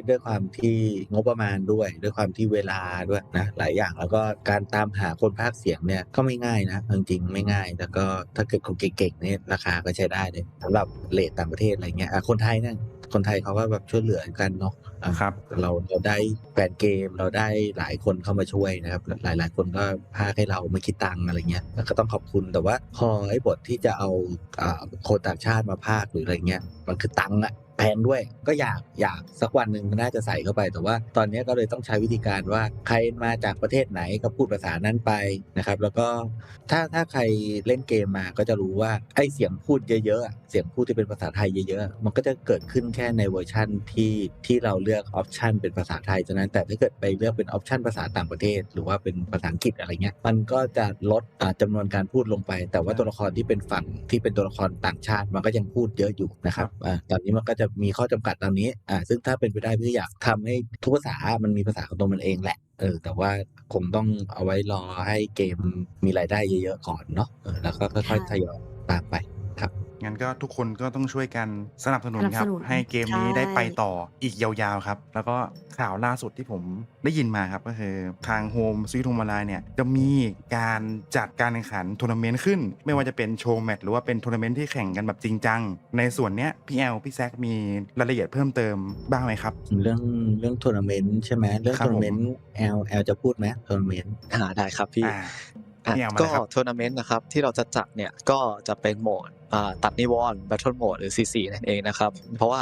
ด้วยความที่งบประมาณด้วยความที่เวลาด้วยนะหลายอย่างแล้วก็การตามหาคนพากย์เสียงเนี่ยก็ไม่ง่ายนะจริงๆไม่ง่ายแล้วก็ถ้าเกิดคนเก่งๆเนี่ยราคาก็ใช้ได้เลยสำหรับเรทต่างประเทศอะไรเงี้ยคนไทยเนี่ยคนไทยเขาก็แบบช่วยเหลือกันเนาะ ครับ เราได้แฟนเกมเราได้หลายคนเข้ามาช่วยนะครับหลายคนก็พากให้เราไม่คิดตังค์อะไรเงี้ยแล้วก็ต้องขอบคุณแต่ว่าพอไอ้บทที่จะเอาคนต่างชาติมาพากหรืออะไรเงี้ยมันคือตังค์อะแพงด้วยก็อยากสักวันหนึ่งน่าจะใส่เข้าไปแต่ว่าตอนนี้ก็เลยต้องใช้วิธีการว่าใครมาจากประเทศไหนก็พูดภาษานั้นไปนะครับแล้วก็ถ้าใครเล่นเกมมาก็จะรู้ว่าไอ้เสียงพูดเยอะๆเสียงพูดที่เป็นภาษาไทยเยอะๆมันก็จะเกิดขึ้นแค่ในเวอร์ชั่นที่เราเลือกออปชันเป็นภาษาไทยฉะนั้นแต่ถ้าเกิดไปเลือกเป็นออปชันภาษาต่างประเทศหรือว่าเป็นภาษาอังกฤษอะไรเงี้ยมันก็จะลดจำนวนการพูดลงไปแต่ว่าตัวละครที่เป็นฝั่งที่เป็นตัวละครต่างชาติมันก็ยังพูดเยอะอยู่นะครับตอนนี้มันก็จะมีข้อจำกัดตามนี้ซึ่งถ้าเป็นไปได้พี่อยากทำให้ทุกภาษามันมีภาษาของตัวมันเองแหละแต่ว่าคงต้องเอาไว้รอให้เกมมีรายได้เยอะๆก่อนเนาะแล้วก็ค่อยๆทยอยตามไปครับ งั้นก็ทุกคนก็ต้องช่วยกันสนับสนุนครับ สนับสนุน ให้เกมนี้ ใช่ ได้ไปต่ออีกยาวๆครับ แล้วก็ข่าวล่าสุดที่ผมได้ยินมาครับก็คือทางโฮมสวีทโฮมออนไลน์เนี่ยจะมีการจัดการแข่งขันทัวร์นาเมนต์ขึ้น ไม่ว่าจะเป็นโชว์แมตช์หรือว่าเป็นทัวร์นาเมนต์ที่แข่งกันแบบจริงจังในส่วนเนี้ยพี่แอลพี่แซคมีรายละเอียดเพิ่มเติมบ้างไหมครับ เรื่องทัวร์นาเมนต์ใช่ไหมเรื่อง ครับ ทัวร์นาเมนต์แอลจะพูดไหมทัวร์นาเมนต์ ได้ครับพี่ พี่แอลมา ก็ เลยครับ ทัวร์นาเมนต์นะครับที่เราจะจัดเนี่ยก็จะเป็นโหมดตัดนิวรณ์ Battle Mode หรือ CC นั่นเองนะครับเพราะว่า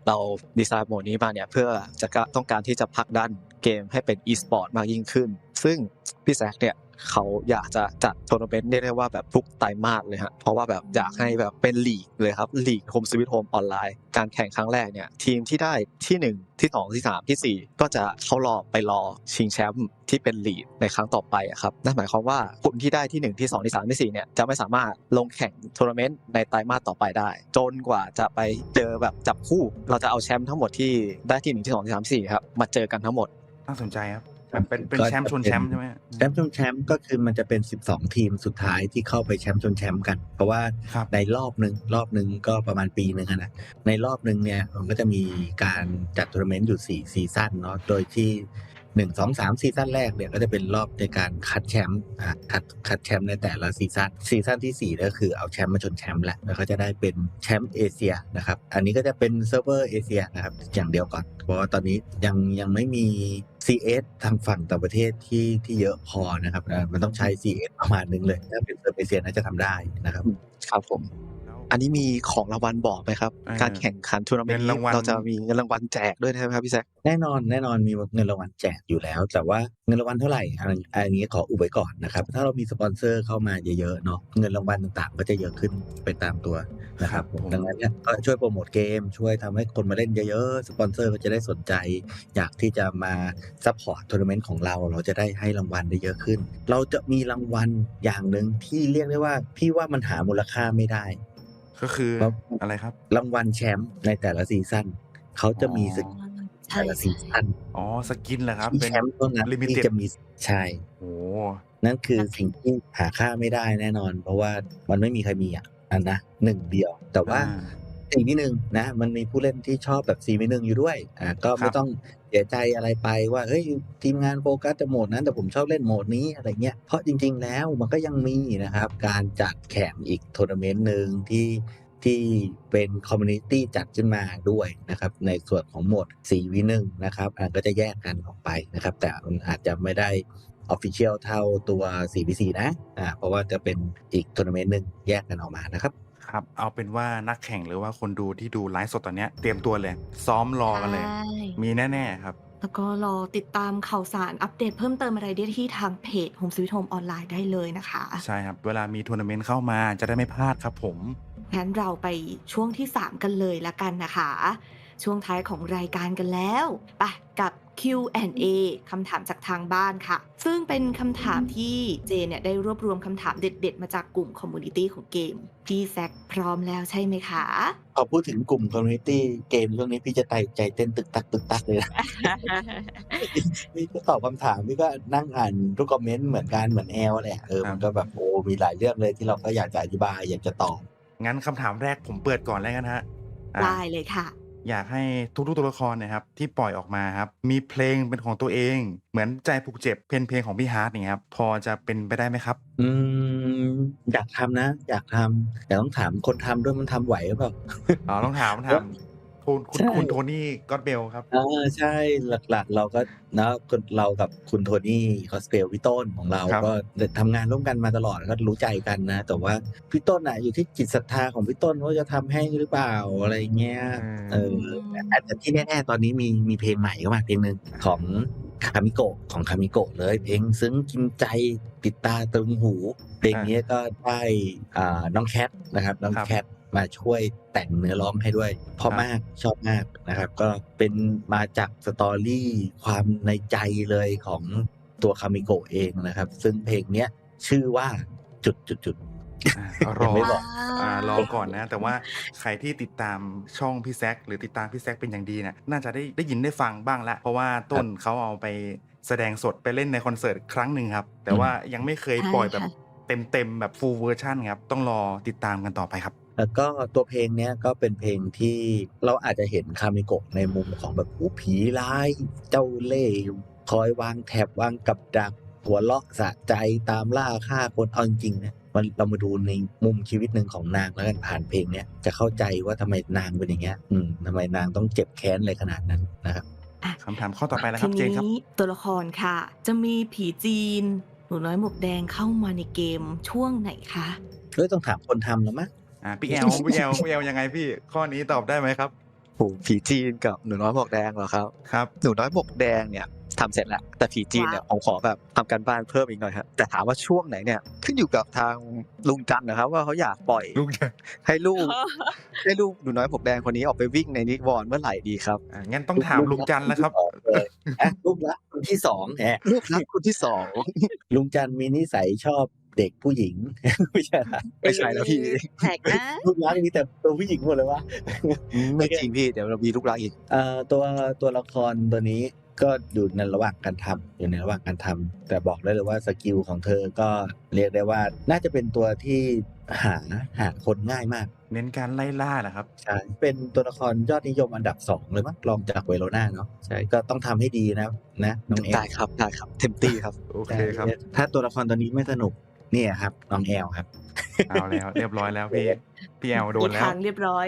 เราดีไซน์โหมดนี้มาเนี่ยเพื่อจะต้องการที่จะผลักดันเกมให้เป็น e-sport มากยิ่งขึ้น ซึ่งพี่แซคเนี่ยเขาอยากจะจัดทัวร์นาเมนต์เรียกได้ว่าแบบทุกไตรมาสเลยฮะเพราะว่าแบบอยากให้แบบเป็นลีกเลยครับลีก Home Sweet Home ออนไลน์การแข่งครั้งแรกเนี่ยทีมที่ได้ที่1ที่2ที่3ที่4ก็จะเข้ารอบไปรอชิงแชมป์ที่เป็นลีดในครั้งต่อไปอะครับนั่นหมายความว่าคนที่ได้ที่1ที่2ที่3ที่4เนี่ยจะไม่สามารถลงแข่งทัวร์นาเมนต์ในไตรมาสต่อไปได้จนกว่าจะไปเจอแบบจับคู่เราจะเอาแชมป์ทั้งหมดที่ได้ที่1ที่2ที่3ที่4ครับมาเจอกันทั้งหมด น่าสนใจครับแบบเป็นแชมป์ชนแชมป์ใช่ไหม แชมป์ชนแชมป์ก็คือมันจะเป็น12ทีมสุดท้ายที่เข้าไปแชมป์ชนแชมป์กัน เพราะว่า ครับ ในรอบหนึ่งก็ประมาณปีหนึ่งอะนะในรอบหนึ่งเนี่ยมันก็จะมีการจัดทัวร์นาเมนต์อยู่4ซีซั่นเนาะโดยที่ 1 2 3ซีซั่นแรกเนี่ยก็จะเป็นรอบในการคัดแชมป์คัดแชมป์ในแต่ละซีซั่นที่4ก็คือเอาแชมป์มาชนแชมป์แล้วก็จะได้เป็นแชมป์เอเชียนะครับอันนี้ก็จะเป็นเซิร์ฟเวอร์เอเชียนะครับอย่างเดียวก่อนเพราะว่าตอนนี้ยังไม่มี CS ทางฝั่งต่างประเทศที่เยอะพอนะครับมันต้องใช้ CS ประมาณนึงเลยถ้าเป็นเซิร์ฟเอเชียน่าจะทำได้นะครับ ครับผม อันนี้มีของรางวัลบอกไหมครับ การแข่งขันทัวร์นาเมนต์ เงินรางวัล เราจะมีเงินรางวัลแจกด้วยใช่ไหมครับพี่แซค แน่นอนมีเงินรางวัลแจกอยู่แล้ว แต่ว่าเงินรางวัลเท่าไหร่อันนี้ขออุบไว้ก่อนนะครับถ้าเรามีสปอนเซอร์เข้ามาเยอะๆเนาะเงินรางวัลต่างๆก็จะเยอะขึ้นไปตามตัวนะครับดังนั้นเนี่ยก็ช่วยโปรโมทเกมช่วยทำให้คนมาเล่นเยอะๆสปอนเซอร์ก็จะได้สนใจอยากที่จะมาซัพพอร์ตทัวร์นาเมนต์ของเราจะได้ให้รางวัลได้เยอะขึ้น เราจะมีรางวัลอย่างหนึ่งที่เรียกได้ว่าพี่ว่ามันหามูลค่าไม่ได้ ก็คือ ครับ อะไรครับ รางวัลแชมป์ในแต่ละซีซั่นเขาจะมีสกิน ใช่ แต่ละซีซั่น อ๋อสกินเหรอครับ ที่ เป็น แชมป์เท่านั้น ลิมิ ที่ เต็ด จะมีใช่ โอ้ นั่นคือสิ่งที่หาค่าไม่ได้แน่นอน เพราะว่ามันไม่มีใครมีอันนะหนึ่งเดียว แต่ว่า4 1นะมันมีผู้เล่นที่ชอบแบบ4 1อยู่ด้วยก็ไม่ต้องเสียใจอะไรไปว่าเฮ้ยทีมงานโฟกัสแต่โหมดนั้นแต่ผมชอบเล่นโหมดนี้อะไรเงี้ยเพราะจริงๆแล้วมันก็ยังมีนะครับการจัดแข่งอีกทัวร์นาเมนต์หนึ่งที่เป็นคอมมูนิตี้จัดขึ้นมาด้วยนะครับในส่วนของโหมด4v1นะครับก็จะแยกกันออกไปนะครับแต่มันอาจจะไม่ได้ Official เท่าตัว 4v4 นะเพราะว่าจะเป็นอีกทัวร์นาเมนต์หนึ่งแยกกันออกมานะครับ ครับ เอาเป็นว่านักแข่งหรือว่าคนดูที่ดูไลฟ์สดตอนเนี้ยเตรียมตัวเลย ซ้อมรอกันเลย ใช่ มีแน่ๆครับ แล้วก็รอติดตามข่าวสารอัปเดตเพิ่มเติมอะไรได้ที่ทางเพจ Home Sweet Home ออนไลน์ได้เลยนะคะ ใช่ครับ เวลามีทัวร์นาเมนต์เข้ามาจะได้ไม่พลาดครับผม งั้นเราไปช่วงที่ 3 กันเลยละกันนะคะ ช่วงท้ายของรายการกันแล้วไปกับ Q&A คำถามจากทางบ้านค่ะ ซึ่งเป็นคำถามที่เจเนี่ยได้รวบรวมคำถามเด็ดๆ มาจากกลุ่มคอมมูนิตี้ของเกม พี่แซคพร้อมแล้วใช่ไหมคะ พอพูดถึงกลุ่มคอมมูนิตี้เกมช่วงนี้พี่จะใจเต้นตึกตักเลยนะ พี่ก็ตอบคำถามพี่ก็นั่งอ่านทุกคอมเมนต์เหมือนกันเหมือนแอลแหละมันก็แบบโอ้มีหลายเรื่องเลยที่เราก็อยากจะอธิบายอยากจะตอบ งั้นคำถามแรกผมเปิดก่อนแล้วกันฮะอ่า ได้เลยค่ะ อยากให้ทุกๆตัวละครนะครับที่ปล่อยออกมาครับมีเพลงเป็นของตัวเอง เหมือนใจผูกเจ็บเพลงของพี่ฮาร์ดเนี่ยครับพอจะเป็นไปได้ไหมครับ อยากทำนะอยากทำแต่ต้องถามคนทำด้วยมันทำไหวหรือเปล่า อ๋อต้องถามคุณ ใช่ คุณโทนี่ก็อดเบลครับ ใช่หลักๆเราก็นะเรากับคุณโทนี่คอสเพลพี่ต้นของเรา ครับ ก็ทำงานร่วมกันมาตลอดก็รู้ใจกันนะ แต่ว่าพี่ต้นอยู่ที่จิตศรัทธาของพี่ต้นว่าจะทำให้หรือเปล่าอะไรเงี้ยแต่ที่แน่ๆตอนนี้มีเพลงใหม่เข้ามาเพลงหนึ่งของคามิโกะเลยเพลงซึ้งกินใจติดตาตึงหูเพลงนี้ก็ได้น้องแคทนะครับน้องแคทมาช่วยแต่งเนื้อร้องให้ด้วยเพราะมากชอบมากนะครับ ก็เป็นมาจากสตอรี่ความในใจเลยของตัวคามิโกะเองนะครับ ซึ่งเพลงเนี้ยชื่อว่าจุด ร ยั อง ไม่บอก รอก่อนนะ แต่ว่าใครที่ติดตามช่องพี่แซคหรือติดตามพี่แซคเป็นอย่างดีเนี่ยน่าจะได้ยินได้ฟังบ้างละเพราะว่าต้นเขาเอาไปแสดงสดไปเล่นในคอนเสิร์ตครั้งหนึ่งครับ แต่ว่ายังไม่เคยปล่อยแบบ ใช่ค่ะ เต็มแบบ full version ครับต้องรอติดตามกันต่อไปครับ แล้วก็ตัวเพลงเนี้ยก็เป็นเพลงที่เราอาจจะเห็นคามิโกะในมุมของแบบผีร้าย เจ้าเล่ห์คอยวางแถบวางกับดัก หัวเลาะสะใจตามล่าฆ่าคนเอาจริงๆนะเรามาดูในมุมชีวิตหนึ่งของนางแล้วกันผ่านเพลงเนี้ยจะเข้าใจว่าทำไมนางเป็นอย่างเงี้ยทำไมนางต้องเจ็บแค้นอะไรขนาดนั้นนะครับ คำถามข้อต่อไปแล้วค ที รับเจนครับ นี้ตัวละครค่ะ จะมีผีจีน หนูน้อยหมวกแดงเข้ามาในเกมช่วงไหนคะ ต้องถามคนทำแล้วมั้ง พี่แอลยังไงพี่ข้อนี้ตอบได้ไหมครับ โอ้ผีจีนกับหนูน้อยหมวกแดงเหรอครับ ครับ หนูน้อยหมวกแดงเนี่ยทำเสร็จแล้วแต่ผีจีนเนี่ยผมขอแบบทำการบ้านเพิ่มอีกหน่อยครับแต่ถามว่าช่วงไหนเนี่ยขึ้นอยู่กับทางลุงจันทร์นะครับว่าเขาอยากปล่อย ลูก ให้ลูก หนูน้อยหมวกแดงคนนี้ออกไปวิ่งในนิวรณ์เมื่อไหร่ดีครับ งั้นต้องถามลุงจันทร์แล้วครับ ลูกรักคนที่สองแหม ลูกรักคนที่สอง ลุงจันทร์มีนิสัยชอบเด็กผู้หญิง ไม่ใช่ละ ไม่ใช่แล้วพี่ แปลกนะ ลูกรักมีแต่ตัวผู้หญิงหมดเลยวะ ไม่จริงพี่เดี๋ยวเรามีลูกรักอีก ตัวละครตัวนี้ก็อยู่ในระหว่างการทำแต่บอกได้เลยว่าสกิลของเธอก็เรียกได้ว่าน่าจะเป็นตัวที่ หาหาคนง่ายมาก เน้นการไล่ล่าเหรอครับ ใช่เป็นตัวละครยอดนิยมอันดับ 2 เลยมั้งรองจากเวโรนาเนาะใช่ก็ต้องทำให้ดีนะน้องแอ ได้ ล ครับได้ครับเต็มที่ครับ โอเคครับ ถ้าตัวละครตัวนี้ไม่สนุกเนี่ยครับน้องแอลครับ เอาแล้วเรียบร้อยแล้วพี่แอลโด มี นแล้ว ทางเรียบร้อย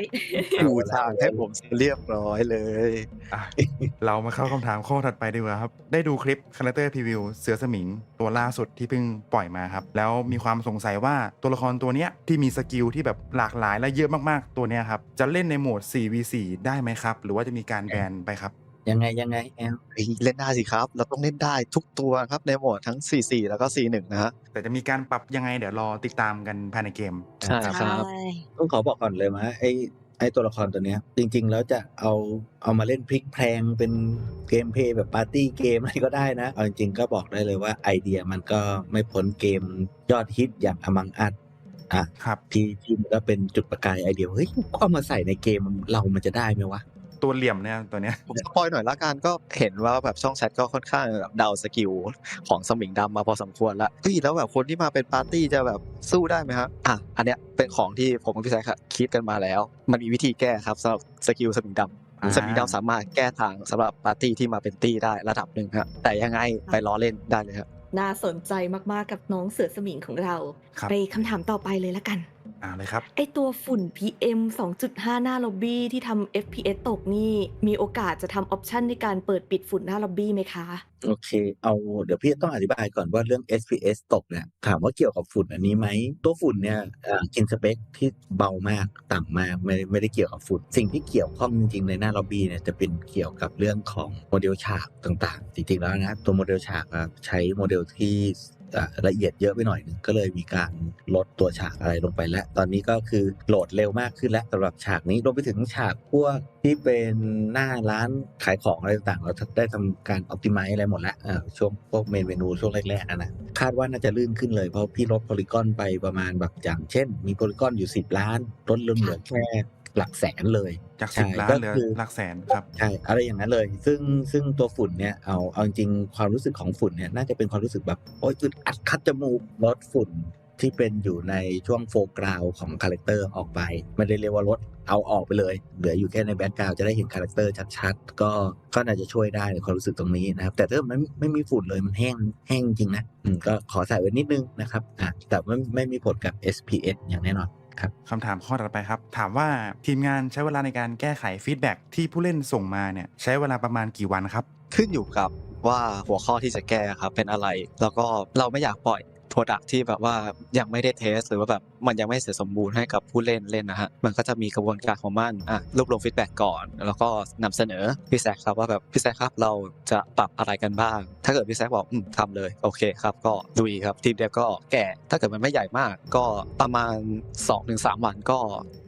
ดูทางให้ผมเรียบร้อยเลย อ่ะ เรามาเข้าคำถามข้อถัดไปดีกว่าครับ ได้ดูคลิปคาแรคเตอร์พรีวิวเสือสมิงตัวล่าสุดที่เพิ่งปล่อยมาครับ แล้วมีความสงสัยว่าตัวละครตัวเนี้ยที่มีสกิลที่แบบหลากหลายและเยอะมากๆตัวเนี้ยครับ จะเล่นในโหมด 4v4 ได้ไหมครับ หรือว่าจะมีการแบนไปครับ ยังไงแอล เฮ้ยเล่นได้สิครับ เราต้องเล่นได้ทุกตัวครับในโหมดทั้ง 4-4 แล้วก็ 4-1 นะฮะ แต่จะมีการปรับยังไงเดี๋ยวรอติดตามกันภายในเกม ใช่ นะ ค ค รั รับ บ ต้องขอบอกก่อนเลยว่าไอ้ตัวละครตัวเนี้ย จริง ๆ แล้วจะเอามาเล่นพลิกแพลงเป็นเกมเพลย์แบบปาร์ตี้เกมอะไรก็ได้นะเอาจริงๆก็บอกได้เลยว่าไอเดียมันก็ไม่พ้นเกมยอดฮิตอย่าง Among Us อ่ะ ครับ ที่มันก็เป็นจุดประกายไอเดียเฮ้ยเอามาใส่ในเกมมันจะได้ไหมวะ ตัวเหลี่ยมเนี่ยตัวเนี้ย ผมสปอยหน่อยละกันก็เห็นว่าแบบช่องแชทก็ค่อนข้างแบบเดาสกิลของสมิงดำมาพอสมควรแล้วแล้วแบบคนที่มาเป็นปาร์ตี้จะแบบสู้ได้ไหมครับอันเนี้ยเป็นของที่ผมกับพี่แซคคิดกันมาแล้ว มันมีวิธีแก้ครับสำหรับสกิลสมิงดำสมิงดำสามารถแก้ทางสำหรับปาร์ตี้ที่มาเป็นตี้ได้ระดับหนึ่งครับแต่ยังไงไปล้อเล่นได้เลยครับ น่าสนใจมากๆกับน้องเสือสมิงของเรา ครับ ไปคำถามต่อไปเลยละกัน เลยครับ ไอตัวฝุ่น PM 2.5 หน้าล็อบบี้ที่ทำ FPS ตกนี่ มีโอกาสจะทำออปชันในการเปิดปิดฝุ่นหน้าล็อบบี้ไหมคะ โอเคเดี๋ยวพี่ต้องอธิบายก่อนว่าเรื่อง SPS ตกเนี่ยถามว่าเกี่ยวกับฝุ่นอันนี้ไหมตัวฝุ่นเนี่ยกินสเปคที่เบามากต่ำมากไม่ได้เกี่ยวกับฝุ่นสิ่งที่เกี่ยวข้องจริงๆในหน้าล็อบบี้เนี่ยจะเป็นเกี่ยวกับเรื่องของโมเดลฉากต่างๆจริงๆแล้วนะตัวโมเดลฉากใช้โมเดลที่ละเอียดเยอะไปหน่อยนึงก็เลยมีการลดตัวฉากอะไรลงไปแล้วตอนนี้ก็คือโหลดเร็วมากขึ้นแล้วสำหรับฉากนี้รวมไปถึงฉากพวกที่เป็นหน้าร้านขายของอะไรต่างๆเราได้ทำการ optimize อะไรหมดแล้วช่วงพวกเมนูช่วงแรกๆนะคาดว่าน่าจะลื่นขึ้นเลยเพราะพี่ลดโพลีกอนไปประมาณแบบอย่างเช่นมีโพลีกอนอยู่10 ล้านลดลงเหลือแค่หลักแสนเลย จาก ใช่ 10 ล้าน ก็ เหลือ คือ หลักแสนครับ ใช่อะไรอย่างนั้นเลย ซึ่งตัวฝุ่นเนี่ยเอาจริงๆความรู้สึกของฝุ่นเนี่ยน่าจะเป็นความรู้สึกแบบโอ๊ยอึดอัดคัดจมูกลดฝุ่นที่เป็นอยู่ในช่วงโฟกราวของคาแรคเตอร์ออกไปไม่ได้เรียกว่าลดเอาออกไปเลยเหลืออยู่แค่ในแบ็คกราวด์จะได้เห็นคาแรคเตอร์ชัดๆก็น่าจะช่วยได้ในความรู้สึกตรงนี้นะครับแต่ถ้ามันไม่มีฝุ่นเลยมันแห้งจริงนะก็ขอใส่ไว้นิดนึงนะครับแต่ไม่มีผลกับ SPS อย่างแน่นอนครับ คำถามข้อต่อไปครับ ถามว่าทีมงานใช้เวลาในการแก้ไขฟีดแบ็กที่ผู้เล่นส่งมาเนี่ยใช้เวลาประมาณกี่วันครับ ขึ้นอยู่กับว่าหัวข้อที่จะแก้ครับเป็นอะไร แล้วก็เราไม่อยากปล่อยโปรดักที่แบบว่ายังไม่ได้เทสหรือว่าแบบมันยังไม่เสร็จสมบูรณ์ให้กับผู้เล่นนะฮะมันก็จะมีกระบวนการของมันรวบรวมฟีดแบ็กก่อนแล้วก็นำเสนอพี่แซคครับว่าแบบพี่แซคครับเราจะปรับอะไรกันบ้างถ้าเกิดพี่แซคบอกทำเลยโอเคครับก็ลุยครับทีมเดียวก็แก่ถ้าเกิดมันไม่ใหญ่มากก็ประมาณ 2-3 วันก็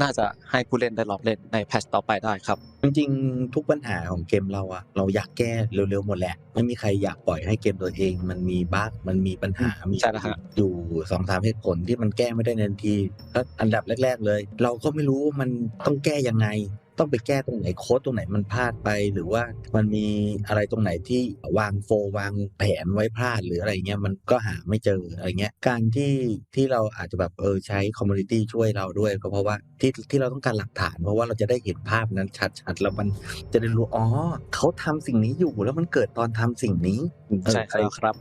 น่าจะให้ผู้เล่นได้ลองเล่นในแพทช์ต่อไปได้ครับจริงๆทุกปัญหาของเกมเราเราอยากแก้เร็วๆหมดแหละไม่มีใครอยากปล่อยให้เกมตัวเองมันมีบั๊กมันมีปัญหามี ใช่แล้วฮะ อยู่ 2-3 เหตุผลที่มันแก้ไม่ได้ในทันทีแล้วอันดับแรกๆเลย เราก็ไม่รู้ว่ามันต้องแก้ยังไงต้องไปแก้ตรงไหนโค้ดตรงไหนมันพลาดไปหรือว่ามันมีอะไรตรงไหนที่วางแผนไว้พลาดหรืออะไรเงี้ยมันก็หาไม่เจออะไรเงี้ยการที่เราอาจจะแบบใช้คอมมูนิตี้ช่วยเราด้วยก็เพราะว่าที่เราต้องการหลักฐานเพราะว่าเราจะได้เห็นภาพนั้นชัดๆแล้วมันจะได้รู้เขาทำสิ่งนี้อยู่แล้วมันเกิดตอนทำสิ่งนี้ ใช่ครับ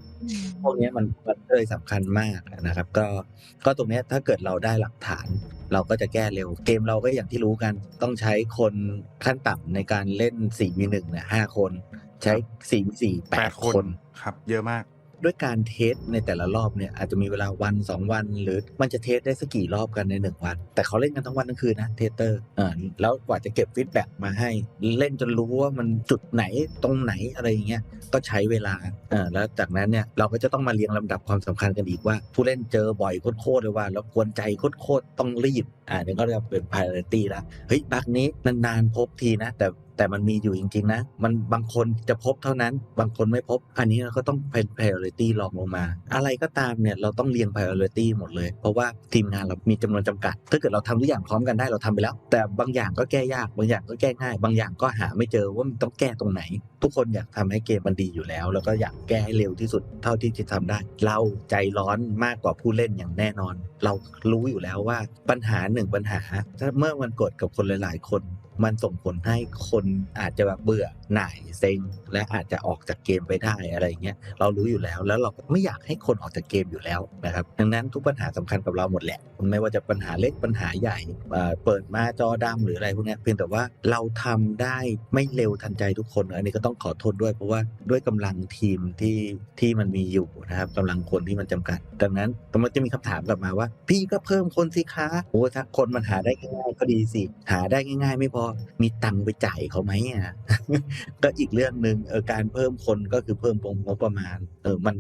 พวกนี้มันเลยสำคัญมากนะครับก็ตรงนี้ถ้าเกิดเราได้หลักฐาน เราก็จะแก้เร็วเกมเราก็อย่างที่รู้กันต้องใช้คนขั้นต่ำในการเล่น 4v1 เนี่ย5 คนใช้ 4v4 8 คน ครับเยอะมาก ด้วยการเทสในแต่ละรอบเนี่ยอาจจะมีเวลาวัน2 วันหรือมันจะเทสได้สักกี่รอบกันใน1 วันแต่เขาเล่นกันทั้งวันทั้งคืนนะเทสเตอร์แล้วกว่าจะเก็บฟีดแบ็กมาให้เล่นจนรู้ว่ามันจุดไหนตรงไหนอะไรอย่างเงี้ยก็ใช้เวลาแล้วจากนั้นเนี่ยเราก็จะต้องมาเรียงลำดับความสำคัญกันอีกว่าผู้เล่นเจอบ่อยโคตรเลยว่าแล้วกวนใจโคตรต้องรีบนี่ก็เรียกเป็น priority ละเฮ้ยบั๊กนี้นานๆพบทีนะแต่ แต่มันมีอยู่จริงๆนะมันบางคนจะพบเท่านั้นบางคนไม่พบอันนี้เราก็ต้องเป็น priority รองลงมาอะไรก็ตามเนี่ยเราต้องเรียง priority หมดเลยเพราะว่าทีมงานเรามีจำนวนจำกัดถ้าเกิดเราทำทุกอย่างพร้อมกันได้เราทำไปแล้วแต่บางอย่างก็แก้ยากบางอย่างก็แก้ง่ายบางอย่างก็หาไม่เจอว่ามันต้องแก้ตรงไหนทุกคนอยากทำให้เกมมันดีอยู่แล้วแล้วก็อยากแก้ให้เร็วที่สุดเท่าที่จะทำได้เราใจร้อนมากกว่าผู้เล่นอย่างแน่นอนเรารู้อยู่แล้วว่าปัญหาหนึ่งปัญหาถ้าเมื่อมันเกิดกับคนหลายๆคนมันส่งผลให้คนอาจจะแบบเบื่อหน่ายเซ็งและอาจจะออกจากเกมไปได้อะไรเงี้ยเรารู้อยู่แล้วแล้วเราก็ไม่อยากให้คนออกจากเกมอยู่แล้วนะครับดังนั้นทุกปัญหาสำคัญกับเราหมดแหละไม่ว่าจะปัญหาเล็กปัญหาใหญ่เปิดมาจอดำหรืออะไรพวกนี้เพียงแต่ว่าเราทำได้ไม่เร็วทันใจทุกคนอันนี้ก็ต้องขอโทษด้วยเพราะว่าด้วยกำลังทีมที่มันมีอยู่นะครับกำลังคนที่มันจำกัดดังนั้นมันจะมีคำถามกลับมาว่าพี่ก็เพิ่มคนสิคะโอ้ถ้าคนมันหาได้ง่ายๆก็ดีสิหาได้ง่ายๆไม่พอมีตังค์ไปจ่ายเขาไหมอ่ะ ก็อีกเรื่องหนึ่งการเพิ่มคนก็คือเพิ่มงบประมาณ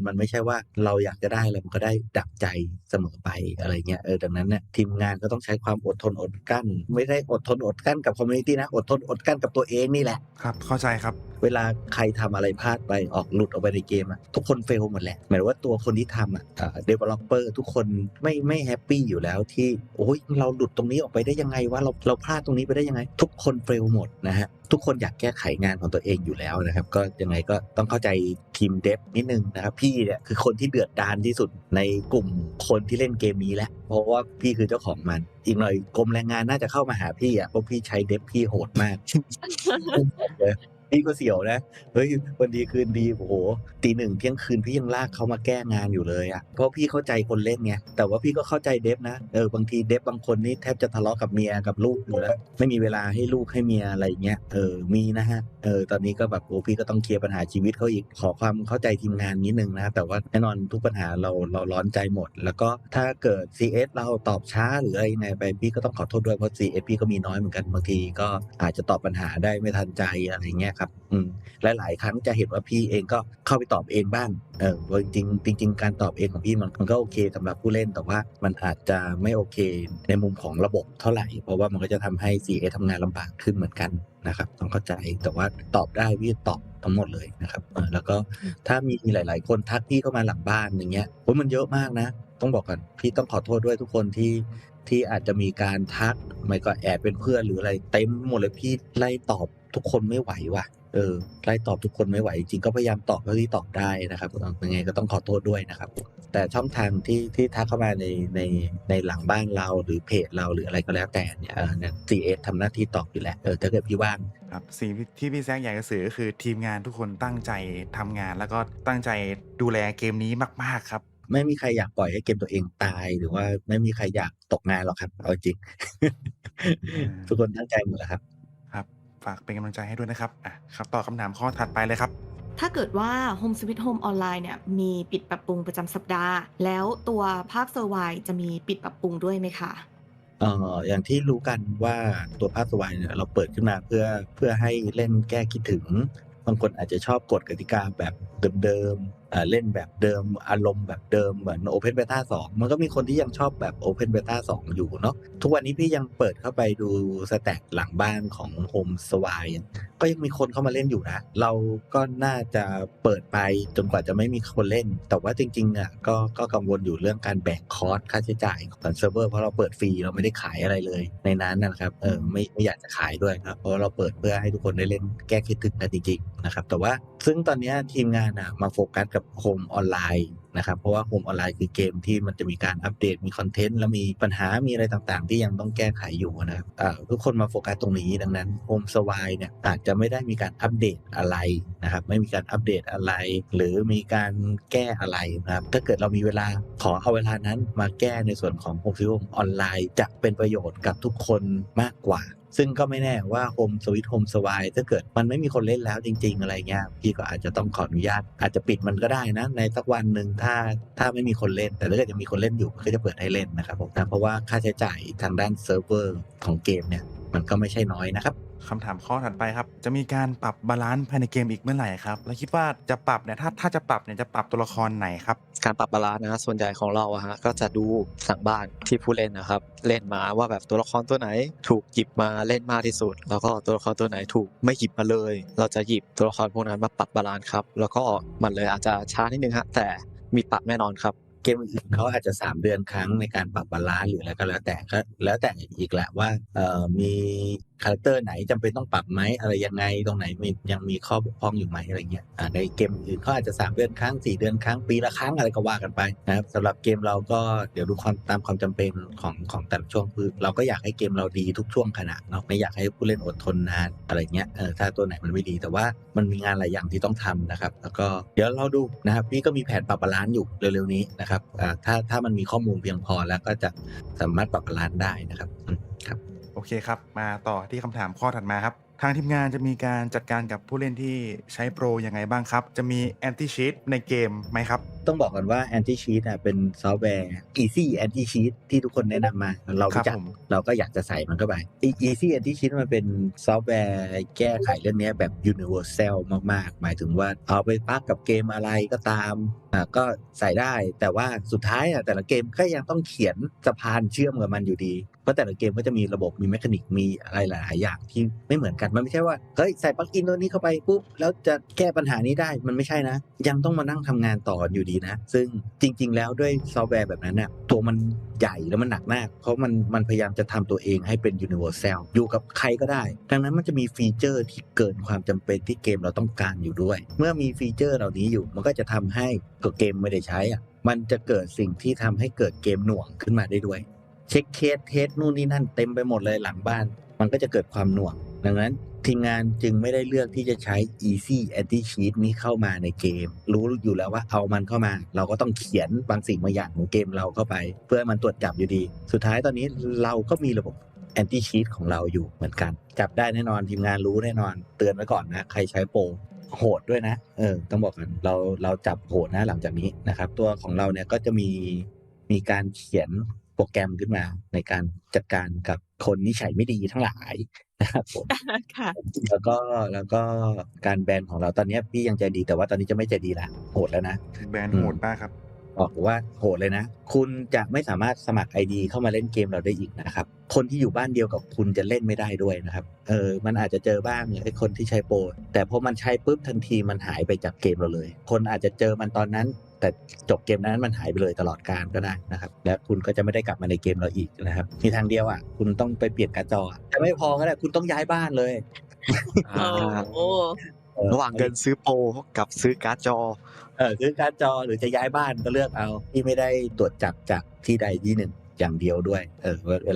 มันไม่ใช่ว่าเราอยากจะได้อะไรมันก็ได้ดับใจเสมอไปอะไรเงี้ยดังนั้นเนี่ยทีมงานก็ต้องใช้ความอดทนอดกลั้นไม่ได้อดทนอดกลั้นกับคอมมูนิตี้นะอดทนอดกลั้นกับตัวเองนี่แหละครับเข้าใจครับเวลาใครทำอะไรพลาดไปออกหลุดออกไปในเกมอะทุกคนเฟลหมดแหละหมายว่าตัวคนที่ทำdeveloper ทุกคนไม่แฮปปี้อยู่แล้วที่โอ้ยเราหลุดตรงนี้ออกไปได้ยังไงว่าเราพลาดตรงนี้ไปได้ยังไงทุกคนเฟลหมดนะฮะทุกคนอยากแก้ไขงานของตัวเองอยู่แล้วนะครับก็ยังไงก็ต้องเข้าใจทีมเดฟนิดนึงนะครับพี่เนี่ยคือคนที่เดือดดาลที่สุดในกลุ่มคนที่เล่นเกมนี้แหละเพราะว่าพี่คือเจ้าของมันอีกหน่อยกรมแรงงานน่าจะเข้ามาหาพี่เพราะพี่ใช้เดฟพี่โหดมาก พี่ก็เสียวนะเฮ้ยวันดีคืนดีโอ้โหตีหนึ่งเที่ยงคืนพี่ยังลากเขามาแก้งานอยู่เลยเพราะพี่เข้าใจคนเล่นไงแต่ว่าพี่ก็เข้าใจเดฟนะบางทีเดฟบางคนนี่แทบจะทะเลาะกับเมียกับลูกอยู่แล้วไม่มีเวลาให้ลูกให้เมียอะไรเงี้ยมีนะฮะตอนนี้ก็แบบโอ้พี่ก็ต้องเคลียร์ปัญหาชีวิตเขาอีกขอความเข้าใจทีมงานนิดนึงนะแต่ว่าแน่นอนทุกปัญหาเราร้อนใจหมดแล้วก็ถ้าเกิด CS เราตอบช้าหรืออะไรไงไปพี่ก็ต้องขอโทษด้วยเพราะ CS พี่ก็มีน้อยเหมือนกันบางทีก็อาจจะตอบปัญหาได้ไม่ทันใจอะไรเงี้ยครับหลายๆครั้งจะเห็นว่าพี่เองก็เข้าไปตอบเองบ้างจริงการตอบเองของพี่มันก็โอเคสำหรับผู้เล่นแต่ว่ามันอาจจะไม่โอเคในมุมของระบบเท่าไหร่เพราะว่ามันก็จะทำให้ CS ทำงานลำบากขึ้นเหมือนกันนะครับต้องเข้าใจแต่ว่าตอบได้พี่ตอบทั้งหมดเลยนะครับแล้วก็ถ้ามีหลายๆคนทักพี่เข้ามาหลังบ้านอย่างเงี้ยมันเยอะมากนะต้องบอกกันพี่ต้องขอโทษด้วยทุกคนที่อาจจะมีการทักไม่ก็แอบเป็นเพื่อนหรืออะไรเต็มหมดเลยพี่ไล่ตอบทุกคนไม่ไหวว่ะไล่ตอบทุกคนไม่ไหวจริงก็พยายามตอบเท่าที่ตอบได้นะครับยังไงก็ต้องขอโทษด้วยนะครับแต่ช่องทางที่ทักเข้ามาในหลังบ้านเราหรือเพจเราหรืออะไรก็แล้วแต่เนี่ยCS ทำหน้าที่ตอบอยู่แล้วถ้าเกิดพี่ว่างครับสิ่งที่พี่แซกอยากจะสื่อก็คือทีมงานทุกคนตั้งใจทำงานแล้วก็ตั้งใจดูแลเกมนี้มากๆครับไม่มีใครอยากปล่อยให้เกมตัวเองตายหรือว่าไม่มีใครอยากตกงานหรอกครับเอาจริง ทุกคนตั้งใจหมดแล้วครับฝากเป็นกำลังใจให้ด้วยนะครับครับต่อคำถามข้อถัดไปเลยครับถ้าเกิดว่า Home Sweet Home ออนไลน์เนี่ยมีปิดปรับปรุงประจำสัปดาห์แล้วตัวภาค Survive จะมีปิดปรับปรุงด้วยไหมคะอย่างที่รู้กันว่าตัวภาค Survive เนี่ยเราเปิดขึ้นมาเพื่อให้เล่นแก้คิดถึงบางคนอาจจะชอบกฎกติกาแบบเดิมเล่นแบบเดิมอารมณ์แบบเดิมเหมือน Open Beta 2มันก็มีคนที่ยังชอบแบบ Open Beta 2อยู่เนาะทุกวันนี้พี่ยังเปิดเข้าไปดูสแต็กหลังบ้านของ Home Survive ก็ยังมีคนเข้ามาเล่นอยู่นะเราก็น่าจะเปิดไปจนกว่าจะไม่มีคนเล่นแต่ว่าจริงๆก็กังวลอยู่เรื่องการแบกคอสค่าใช้จ่ายของเซิร์ฟเวอร์เพราะเราเปิดฟรีเราไม่ได้ขายอะไรเลยในนั้นนะครับไม่อยากจะขายด้วยครับเพราะเราเปิดเพื่อให้ทุกคนได้เล่นแก้คิดถึงกันจริงๆนะครับแต่ว่าซึ่งตอนนี้ทีมงานมาโฟกัสกับโฮมออนไลน์นะครับเพราะว่าโฮมออนไลน์คือเกมที่มันจะมีการอัปเดตมีคอนเทนต์แล้วมีปัญหามีอะไรต่างๆที่ยังต้องแก้ไขอยู่นะครับทุกคนมาโฟกัสตรงนี้ดังนั้นโฮมสวายเนี่ยอาจจะไม่ได้มีการอัปเดตอะไรนะครับไม่มีการอัปเดตอะไรหรือมีการแก้อะไรนะครับถ้าเกิดเรามีเวลาขอเอาเวลานั้นมาแก้ในส่วนของโฮมสวิตโฮมออนไลน์จะเป็นประโยชน์กับทุกคนมากกว่าซึ่งก็ไม่แน่ว่า Home Sweet Home Survive ถ้าเกิดมันไม่มีคนเล่นแล้วจริงๆอะไรเงี้ยพี่ก็อาจจะต้องขออนุญาตอาจจะปิดมันก็ได้นะในสักวันหนึ่งถ้าไม่มีคนเล่นแต่ถ้าเกิดยังมีคนเล่นอยู่ก็จะเปิดให้เล่นนะครับผมนะเพราะว่าค่าใช้จ่ายทางด้านเซิร์ฟเวอร์ของเกมเนี่ย มันก็ไม่ใช่น้อยนะครับ คำถามข้อถัดไปครับ จะมีการปรับบาลานซ์ภายในเกมอีกเมื่อไหร่ครับ แล้วคิดว่าจะปรับเนี่ยถ้าจะปรับเนี่ยจะปรับตัวละครไหนครับ การปรับบาลานซ์นะส่วนใหญ่ของเราอะฮะก็จะดูหลังบ้านที่ผู้เล่นนะครับเล่นมาว่าแบบตัวละครตัวไหนถูกหยิบมาเล่นมากที่สุด แล้วก็ตัวละครตัวไหนถูกไม่หยิบมาเลย เราจะหยิบตัวละครพวกนั้นมาปรับบาลานซ์ครับแล้วก็มันเลยอาจจะช้านิดนึงฮะแต่มีปรับแน่นอนครับ เกมอื่นเขาอาจจะ3 เดือนครั้งในการปรับบาลานซ์หรืออะไรก็แล้วแต่ก็แล้วแต่อีกแหละว่ามีคาแรคเตอร์ไหนจำเป็นต้องปรับไหมอะไรยังไงตรงไหนยังมีข้อบกพร่องอยู่ไหมอะไรเงี้ยในเกมอื่นเขาอาจจะ3 เดือนครั้ง4 เดือนครั้งปีละครั้งอะไรก็ว่ากันไปนะครับสำหรับเกมเราก็เดี๋ยวดูตามความจำเป็นของแต่ละช่วงคือเราก็อยากให้เกมเราดีทุกช่วงขณะเนาะไม่อยากให้ผู้เล่นอดทนนานอะไรเงี้ยถ้าตัวไหนมันไม่ดีแต่ว่ามันมีงานหลายอย่างที่ต้องทำนะครับแล้วก็เดี๋ยวเราดูนะครับพี่ก็มีแผนปรับบาลานซ์อยู่เร็วๆนี้นะครับถ้ามันมีข้อมูลเพียงพอแล้วก็จะสามารถปรับบาลานซ์ได้นะครับครับ โอเคครับ มาต่อที่คำถามข้อถัดมาครับ ทางทีมงานจะมีการจัดการกับผู้เล่นที่ใช้โปรยังไงบ้างครับ จะมีแอนตี้ชีทในเกมไหมครับ ต้องบอกก่อนว่า Anti Cheat เป็นซอฟต์แวร์ Easy Anti Cheat ที่ทุกคนแนะนำมาเรารู้จัก ครับผม เราก็อยากจะใส่มันเข้าไป Easy Anti Cheat มันเป็นซอฟต์แวร์แก้ไขเรื่องนี้แบบ Universal มากๆ หมายถึงว่าเอาไปปักกับเกมอะไรก็ตามก็ใส่ได้แต่ว่าสุดท้ายแต่ละเกมก็ยังต้องเขียนสะพานเชื่อมกับมันอยู่ดีเพราะแต่ละเกมก็จะมีระบบมีเมคานิกมีอะไรหลายๆอย่างที่ไม่เหมือนกันมันไม่ใช่ว่าเฮ้ยใส่ปลั๊กอินตัวนี้เข้าไปปุ๊บแล้วจะแก้ปัญหานี้ได้มันไม่ใช่นะยังต้องมานั่งทำงานต่ออยู่ดีนะซึ่งจริงๆแล้วด้วยซอฟต์แวร์แบบนั้นเนี่ยตัวมันใหญ่แล้วมันหนักมากเพราะมันพยายามจะทำตัวเองให้เป็น universal อยู่กับใครก็ได้ดังนั้นมันจะมีฟีเจอร์ที่เกินความจำเป็นที่เกมเราต้องการอยู่ด้วยเมื่อมีฟีเจอร์เหล่านี้อยู่มันก็จะทำให้ตัวเกมไม่ได้ใช้มันจะเกิดสิ่งที่ทำให้เกิดเกมหน่วงขึ้นมาได้ด้วยเช็คเคสเทสนู่นนี่นั่นเต็มไปหมดเลยหลังบ้านมันก็จะเกิดความหน่วงดังนั้นทีมงานจึงไม่ได้เลือกที่จะใช้ Easy Anti Cheat นี้เข้ามาในเกมรู้อยู่แล้วว่าเอามันเข้ามาเราก็ต้องเขียนบางสิ่งบางอย่างของเกมเราเข้าไปเพื่อให้มันตรวจจับอยู่ดีสุดท้ายตอนนี้เราก็มีระบบ Anti Cheat ของเราอยู่เหมือนกันจับได้แน่นอนทีมงานรู้แน่นอนเตือนไว้ก่อนนะใครใช้โปรโหดด้วยนะต้องบอกกันเราจับโหดนะหลังจากนี้นะครับตัวของเราเนี่ยก็จะมีการเขียนโปรแกรมขึ้นมาในการจัดการกับคนนิสัยไม่ดีทั้งหลายนะครับผม ค่ะ แล้วก็การแบนของเราตอนนี้พี่ยังใจดีแต่ว่าตอนนี้จะไม่ใจดีละโหดแล้วนะ แบนโหดมากครับ บอกว่าโหดเลยนะคุณจะไม่สามารถสมัคร ID เข้ามาเล่นเกมเราได้อีกนะครับคนที่อยู่บ้านเดียวกับคุณจะเล่นไม่ได้ด้วยนะครับมันอาจจะเจอบ้างไอ้คนที่ใช้โปรแต่พอมันใช้ปุ๊บทันทีมันหายไปจากเกมเราเลยคนอาจจะเจอมันตอนนั้นแต่จบเกมนั้นมันหายไปเลยตลอดกาลก็ได้นะครับและคุณก็จะไม่ได้กลับมาในเกมเราอีกนะครับมีทางเดียวคุณต้องไปเปลี่ยนการ์ดจอแต่ไม่พอก็ได้คุณต้องย้ายบ้านเลย อ่า โอ้ ระหว่างเงินซื้อโปรกับซื้อการ์ดจอ ซื้อการ์ดจอหรือจะย้ายบ้านก็เลือกเอาที่ไม่ได้ตรวจจับจากที่ใดที่หนึ่งอย่างเดียวด้วยเว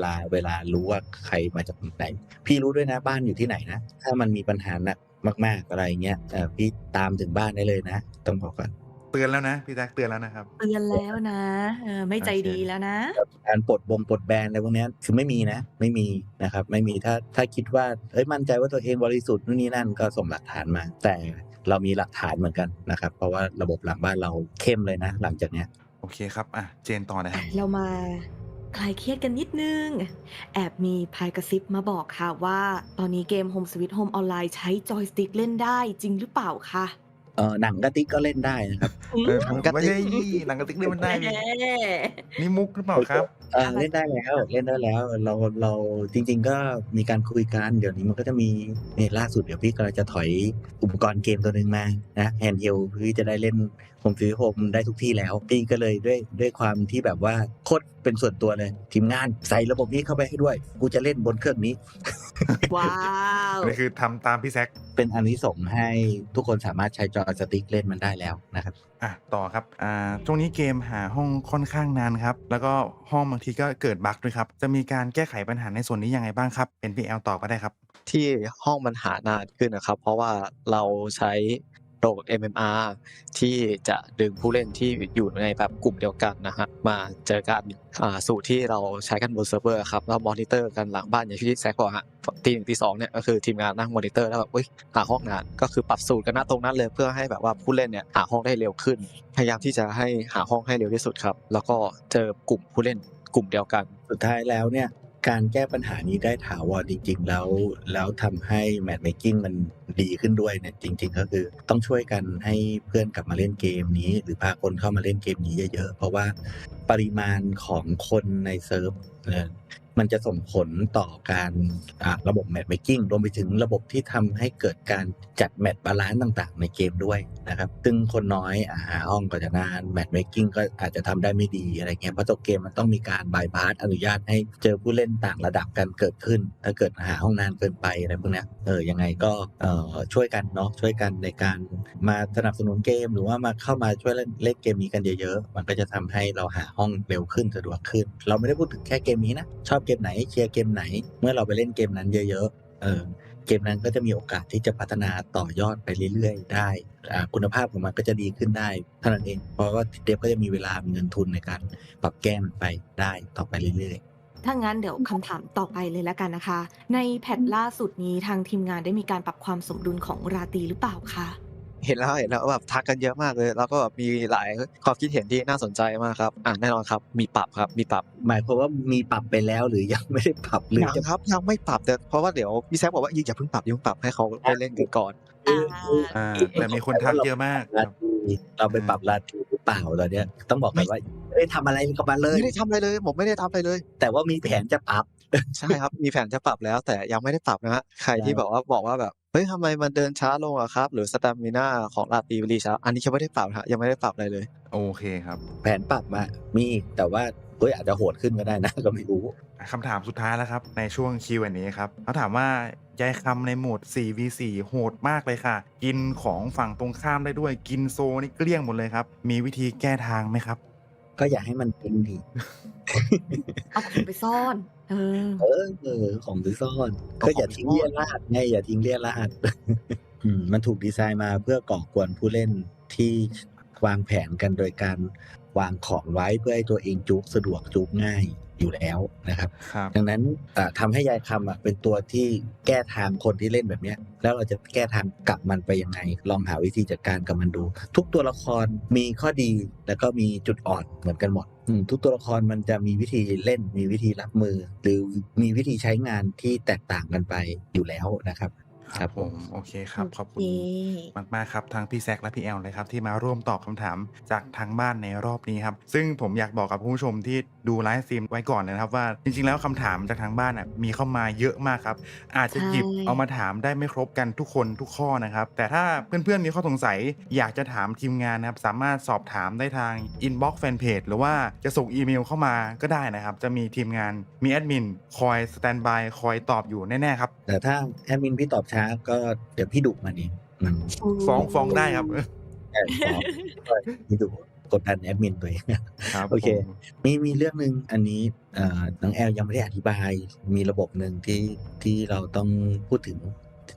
ลารู้ว่าใครมาจากไหนพี่รู้ด้วยนะบ้านอยู่ที่ไหนนะถ้ามันมีปัญหาหนักมากๆอะไรเงี้ยพี่ตามถึงบ้านได้เลยนะต้องบอกก่อน เตือนแล้วนะพี่แจ็คเตือนแล้วนะครับ เตือนแล้วนะไม่ใจ โอเค ดีแล้วนะ การปลดแบนอะไรพวกเนี้ยคือไม่มีนะครับไม่มีถ้าคิดว่ามั่นใจว่าตัวเองบริสุทธิ์นู่นนี่นั่นก็ส่งหลักฐานมา แต่เรามีหลักฐานเหมือนกันนะครับเพราะว่าระบบหลังบ้านเราเข้มเลยนะหลังจากเนี้ย โอเคครับเจนต่อนะครับ เรามาคลายเครียดกันนิดนึง แอบมีพายกระซิบมาบอกค่ะว่า ตอนนี้เกม Home Sweet Home Online ใช้จอยสติ๊กเล่นได้จริงหรือเปล่าคะ หนังกระติกก็เล่นได้นะครับ หนังกระติกหนังกระติกเล่นมันได้นี่มุกหรือเปล่าครับ เล่นได้แล้วเราจริงๆก็มีการคุยกันเดี๋ยวนี้มันก็จะมีล่าสุดเดี๋ยวพี่ก็จะถอยอุปกรณ์เกมตัวหนึ่งมานะแฮนด์เฮลพี่จะได้เล่นผมซื้อโฮมได้ทุกที่แล้วพี่ก็เลยด้วยความที่แบบว่าโคตรเป็นส่วนตัวเลยทีมงานใส่ระบบนี้เข้าไปให้ด้วยกูจะเล่นบนเครื่องนี้ ว้าว นี่คือทำตามพี่แซค เป็นอันที่ส่งส์ให้ทุกคนสามารถใช้จอยสติ๊กเล่นมันได้แล้วนะครับ ต่อครับช่วงนี้เกมหาห้องค่อนข้างนานครับแล้วก็ห้องบางทีก็เกิดบั๊กด้วยครับจะมีการแก้ไขปัญหาในส่วนนี้ยังไงบ้างครับ NPL ตอบก็ได้ครับ ที่ห้องมันหานานขึ้นนะครับ เพราะว่าเราใช้ระบบ MMR ที่จะดึงผู้เล่นที่อยู่ในแบบกลุ่มเดียวกันนะฮะมาเจอกันสูตรที่เราใช้กันบนเซิร์ฟเวอร์ครับแล้วมอนิเตอร์กันหลังบ้านอย่างที่แซคบอกฮะตีหนึ่งตีสองเนี่ยก็คือทีมงานนั่งมอนิเตอร์แล้วแบบหาห้องงานก็คือปรับสูตรกันหน้าตรงนั้นเลยเพื่อให้แบบว่าผู้เล่นเนี่ยหาห้องได้เร็วขึ้นพยายามที่จะให้หาห้องให้เร็วที่สุดครับแล้วก็เจอกลุ่มผู้เล่นกลุ่มเดียวกัน สุดท้ายแล้วเนี่ย การแก้ปัญหานี้ได้ถาวรจริงๆแล้วทำให้แมทเมคกิ้งมันดีขึ้นด้วยเนี่ยจริงๆก็คือต้องช่วยกันให้เพื่อนกลับมาเล่นเกมนี้ หรือพาคนเข้ามาเล่นเกมนี้เยอะๆเพราะว่าปริมาณของคนในเซิร์ฟมันจะส่งผลต่อการระบบแมทเมคกิ้งรวมไปถึงระบบที่ทำให้เกิดการจัดแมทบาลานซ์ต่างๆในเกมด้วยนะครับซึ่งคนน้อยหาห้องก็จะนานแมทเมคกิ้งก็อาจจะทำได้ไม่ดีอะไรเงี้ยเพราะตัวเกมมันต้องมีการบายพาสอนุญาตให้เจอผู้เล่นต่างระดับกันเกิดขึ้นถ้าเกิดหาห้องนานเกินไปอะไรพวกเนี้ยยังไงก็ช่วยกันเนาะช่วยกันในการมาสนับสนุนเกมหรือว่ามาเข้ามาช่วยเล่นเกมนี้กันเยอะๆมันก็จะทำให้เราหาห้องเร็วขึ้นสะดวกขึ้นเราไม่ได้พูดถึงแค่เกมนี้นะชอบเกมไหนเคลียร์เกมไหนเมื่อเราไปเล่นเกมนั้นเยอะๆเกมนั้นก็จะมีโอกาสที่จะพัฒนาต่อยอดไปเรื่อยๆได้คุณภาพของมันก็จะดีขึ้นได้เท่านั้นเองเพราะว่าเดฟก็จะมีเวลามีเงินทุนในการปรับแก้มันไปได้ต่อไปเรื่อยๆ ถ้างั้นเดี๋ยวคำถามต่อไปเลยแล้วกันนะคะ ในแพทล่าสุดนี้ทางทีมงานได้มีการปรับความสมดุลของราตรีหรือเปล่าคะ เห็นแล้วแบบทักกันเยอะมากเลย แล้วก็แบบมีหลายความคิดเห็นที่น่าสนใจมากครับแน่นอนครับมีปรับครับมีปรับ หมายความว่ามีปรับไปแล้วหรือยังไม่ได้ปรับหรือ ยัง จะ ครับยังไม่ปรับแต่เพราะว่าเดี๋ยวพี่แซคบอกว่าอย่าเพิ่งปรับให้เขาได้เล่นกันก่อน แต่มีคนทักเยอะมากค รา รับ ตรีเราไปปรับราตรีหรือเปล่าตอนเนี้ยต้องบอกกันว่าไม่ได้ทำอะไรกับมันเลย ไม่ได้ทำอะไรเลยผมไม่ได้ทำอะไรเลย แต่ว่ามีแผนจะปรับ ใช่ครับมีแผนจะปรับแล้วแต่ยังไม่ได้ปรับนะฮะใครที่บอกว่าแบบเฮ้ยทำไมมันเดินช้าลงอะครับหรือสตามิน่าของราตรีรีช้าอันนี้ยังไม่ได้ปรับฮะยังไม่ได้ปรับอะไรเลย โอเคครับ แผนปรับมามีแต่ว่าอาจจะโหดขึ้นก็ได้นะ ก็ไม่รู้ คำถามสุดท้ายแล้วครับในช่วง Q&A ครับเขาถามว่ายายคำในโหมด 4v4 โหดมากเลยค่ะ กินของฝั่งตรงข้ามได้ด้วยกินโซนี่เกลี้ยงหมดเลยครับ มีวิธีแก้ทางไหมครับ ก็อย่าให้มันเป็นดิ เอาของไปซ่อน ของไปซ่อนก็อย่าทิ้งเลี่ยราดไงอย่าทิ้งเลี่ยราด มันถูกดีไซน์มาเพื่อก่อกวนผู้เล่นที่วางแผนกันโดยการวางของไว้เพื่อให้ตัวเองจุกสะดวกจุกง่ายอยู่แล้วนะครับ ครับ ดังนั้นทำให้ยายคำเป็นตัวที่แก้ทางคนที่เล่นแบบเนี้ยแล้วเราจะแก้ทางกับมันไปยังไง ลองหาวิธีจัดการกับมันดู ทุกตัวละครมีข้อดีแล้วก็มีจุดอ่อนเหมือนกันหมดทุกตัวละครมันจะมีวิธีเล่นมีวิธีรับมือ หรือมีวิธีใช้งานที่แตกต่างกันไปอยู่แล้วนะครับ ครับผมโอเคครับขอบคุณมากๆครับทั้งพี่แซคและพี่แอลเลยครับที่มาร่วมตอบคำถามจากทางบ้านในรอบนี้ครับซึ่งผมอยากบอกกับผู้ชมที่ดูไลฟ์สตรีมไว้ก่อนเลยนะครับว่าจริงๆแล้วคำถามจากทางบ้านมีเข้ามาเยอะมากครับอาจจะหยิบเอามาถามได้ไม่ครบกันทุกคนทุกข้อนะครับแต่ถ้าเพื่อนๆมีข้อสงสัยอยากจะถามทีมงานนะครับสามารถสอบถามได้ทางอินบ็อกซ์แฟนเพจหรือว่าจะส่งอีเมลเข้ามาก็ได้นะครับจะมีทีมงานมีแอดมินคอยสแตนบายคอยตอบอยู่แน่ๆครับแต่ถ้าแอดมินพี่ตอบช้าก็เดี๋ยวพี่ดุมันเอง ฟ้องได้ครับ พี่ดุกดดันแอดมินตัวเอง ครับ โอเคมีเรื่องหนึ่งอันนี้น้องแอลยังไม่ได้อธิบายมีระบบหนึ่งที่เราต้องพูดถึง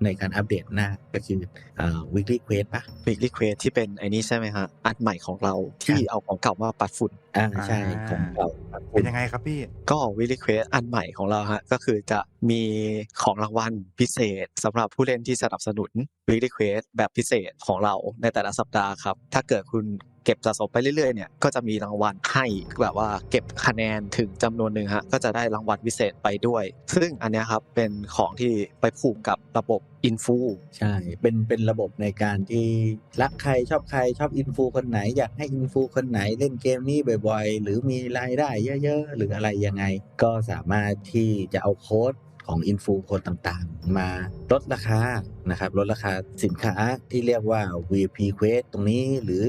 ในการอัปเดตหน้าก็คือweekly quest ปะ Weekly Quest ที่เป็นไอ้นี่ใช่ไหมฮะอันใหม่ของเราที่เอาของเก่ามาปัดฝุ่น ใช่ของเรา เป็นยังไงครับพี่ ก็ Weekly Quest อันใหม่ของเราฮะก็คือจะมีของรางวัลพิเศษสำหรับผู้เล่นที่สนับสนุน Weekly Quest แบบพิเศษของเราในแต่ละสัปดาห์ครับถ้าเกิดคุณเก็บสะสมไปเรื่อยๆเนี่ยก็จะมีรางวัลให้แบบว่าเก็บคะแนนถึงจำนวนหนึ่งฮะก็จะได้รางวัลพิเศษไปด้วย ซึ่งอันเนี้ยครับเป็นของที่ไปผูกกับระบบอินฟู ใช่เป็นระบบในการที่รักใครชอบอินฟูคนไหนอยากให้อินฟูคนไหนเล่นเกมนี้บ่อยๆหรือมีรายได้เยอะๆหรืออะไรยังไงก็สามารถที่จะเอาโค้ดของอินฟูคนต่างๆมาลดราคานะครับลดราคาสินค้าที่เรียกว่า VIP Quest ตรงนี้หรือ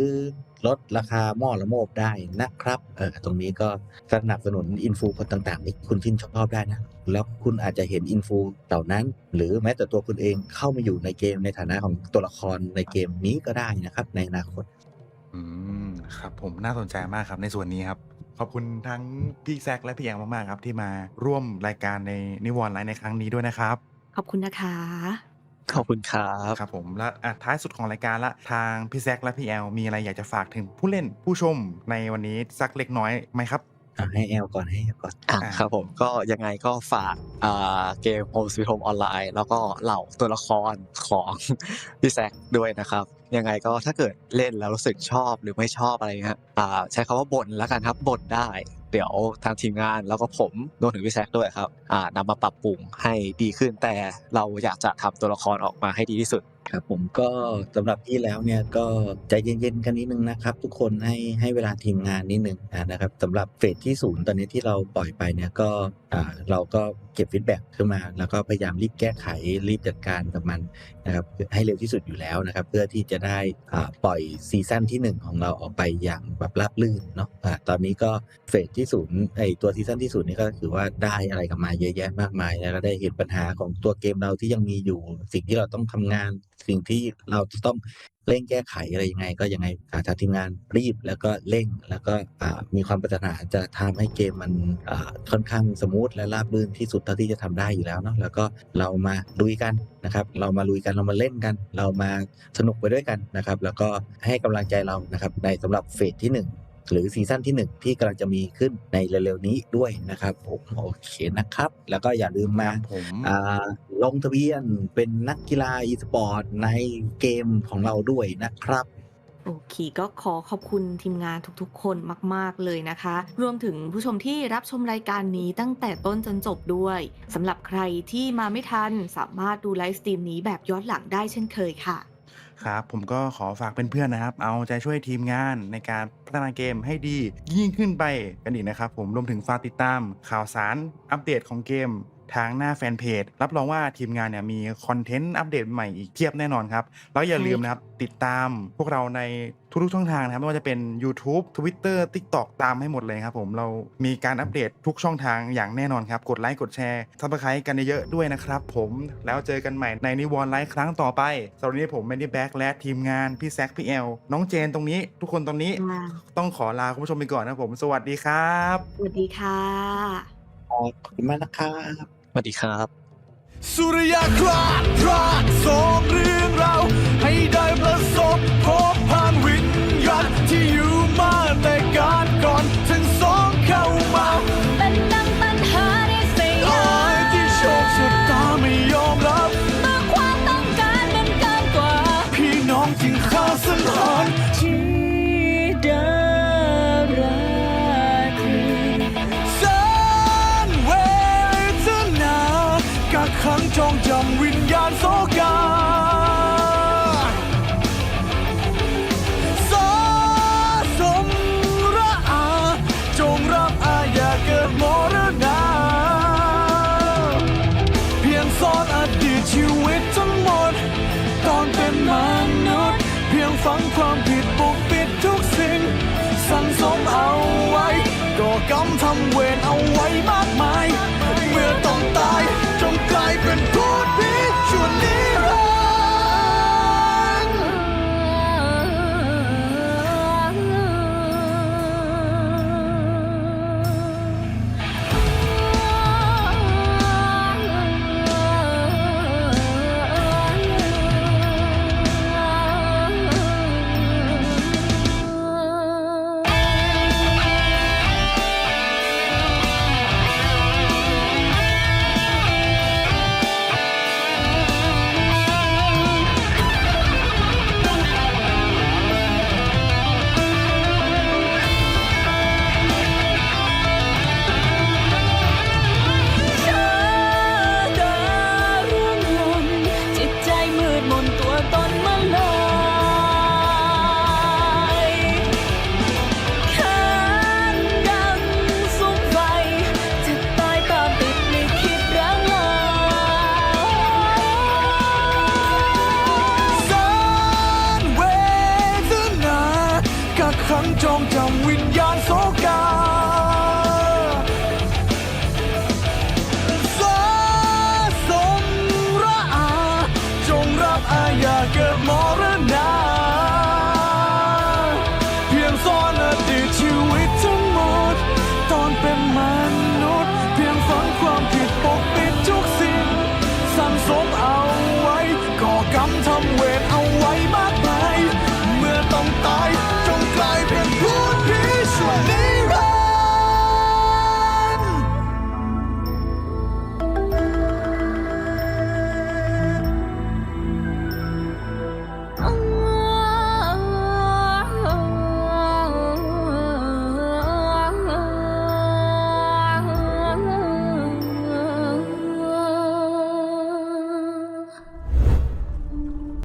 ลดราคาหม้อละโมบได้นะครับตรงนี้ก็สนับสนุนอินฟูคนต่างๆที่คุณชื่นชอบได้นะแล้วคุณอาจจะเห็นอินฟูเหล่านั้นหรือแม้แต่ตัวคุณเองเข้ามาอยู่ในเกมในฐานะของตัวละครในเกมนี้ก็ได้นะครับในอนาคตครับผมน่าสนใจมากครับในส่วนนี้ครับขอบคุณทั้งพี่แซคและพี่แอลมากๆครับที่มาร่วมรายการในนิวรณ์ไลฟ์ในครั้งนี้ด้วยนะครับขอบคุณนะคะ ขอบคุณครับครับผมและท้ายสุดของรายการละทางพี่แซคและพี่แอลมีอะไรอยากจะฝากถึงผู้เล่นผู้ชมในวันนี้สักเล็กน้อยไหมครับให้แอลก่อนครับผมก็ยังไงก็ฝากเกม Home Sweet Home Online แล้วก็เหล่าตัวละครของพี่แซคด้วยนะครับยังไงก็ถ้าเกิดเล่นแล้วรู้สึกชอบหรือไม่ชอบอะไรเงี้ยใช้คำว่าบ่นแล้วกันครับบ่นได้ เดี๋ยวทางทีมงานแล้วก็ผมรวมถึงพี่แซคด้วยครับนำมาปรับปรุงให้ดีขึ้นแต่เราอยากจะทำตัวละครออกมาให้ดีที่สุด ครับผมก็สำหรับพี่แล้วเนี่ยก็ใจเย็นๆกันนิดนึงนะครับ ทุกคนให้เวลาทีมงานนิดนึงนะครับสำหรับเฟสที่0ตอนนี้ที่เราปล่อยไปเนี่ยก็เราก็เก็บฟีดแบ็กขึ้นมา แล้วก็พยายามรีบแก้ไขรีบจัดการกับมันนะครับให้เร็วที่สุดอยู่แล้วนะครับเพื่อที่จะได้ปล่อยซีซั่นที่1ของเราออกไปอย่างแบบราบรื่นเนาะตอนนี้ก็เฟสที่0ไอตัวซีซั่นที่0นี่ก็ถือว่าได้อะไรกลับมาเยอะแยะมากมายแล้วก็ได้เห็นปัญหาของตัวเกมเราที่ยังมีอยู่สิ่งที่เราต้องทำงานสิ่งที่เราจะต้องเร่งแก้ไขอะไรยังไงก็ยังไงทางทีมงานรีบแล้วก็เร่งแล้วก็มีความปรารถนาจะทำให้เกมมันค่อนข้างสมูทและราบรื่นที่สุดเท่าที่จะทำได้อยู่แล้วเนาะแล้วก็เรามาลุยกันนะครับเรามาลุยกันเรามาเล่นกัน เรามาสนุกไปด้วยกันนะครับแล้วก็ให้กำลังใจเรานะครับในสำหรับเฟสที่1หรือซีซั่นที่1ที่กำลังจะมีขึ้นในเร็วๆนี้ด้วยนะครับผมโอเคนะครับแล้วก็อย่าลืมมาลงทะเบียนเป็นนักกีฬา e-sport ในเกมของเราด้วยนะครับโอเคก็ขอขอบคุณทีมงานทุกๆคนมากๆเลยนะคะรวมถึงผู้ชมที่รับชมรายการนี้ตั้งแต่ต้นจนจบด้วยสำหรับใครที่มาไม่ทันสามารถดูไลฟ์สตรีมนี้แบบย้อนหลังได้เช่นเคยค่ะครับผมก็ขอฝากเพื่อนๆนะครับเอาใจช่วยทีมงานในการพัฒนาเกมให้ดียิ่งขึ้นไปกันอีกนะครับผมรวมถึงฝากติดตามข่าวสารอัปเดตของเกมทางหน้าแฟนเพจรับรองว่าทีมงานเนี่ยมีคอนเทนต์อัปเดตใหม่อีกเพียบแน่นอนครับแล้วอย่าลืมนะครับติดตามพวกเราในทุกๆช่องทางนะครับไม่ว่าจะเป็น YouTube Twitter TikTok ตามให้หมดเลยครับผมเรามีการอัปเดตทุกช่องทางอย่างแน่นอนครับกดไลค์กดแชร์ Subscribe กันเยอะๆด้วยนะครับผมแล้วเจอกันใหม่ในนิวรณ์ไลฟ์ครั้งต่อไปสำหรับวันนี้ผมแมนนี่แบ็คและทีมงานพี่แซคพี่แอลน้องเจนตรงนี้ทุกคนตรงนี้ต้องขอลาคุณผู้ชมไปก่อนนะผมสวัสดีครับสวัสดีค่ะขอบคุณมากนะครับสวัสดีครับ สุริยคราดส่งเรื่องเราให้ได้ประสบพบผ่านวิญญาณที่อยู่มาแต่การก่อนทั้งสองเข้ามาเป็นดังปัญหาในสยามที่โชคชะตาไม่ยอมรับเมื่อความต้องการมันเกินกว่าพี่น้องจึงฆ่าสังหารที่ดาราขังจองจำวิญญาณโศกาสะสมระอาจงรับอาอย่าเกิดมรณะเพียงซ่อนอดีตชีวิตทั้งหมดตอนเป็นมนุษย์เพียงฝังความผิดปกปิดทุกสิ่งสั่งสมเอาไว้ก่อกรรมทำเวรเอาไว้มา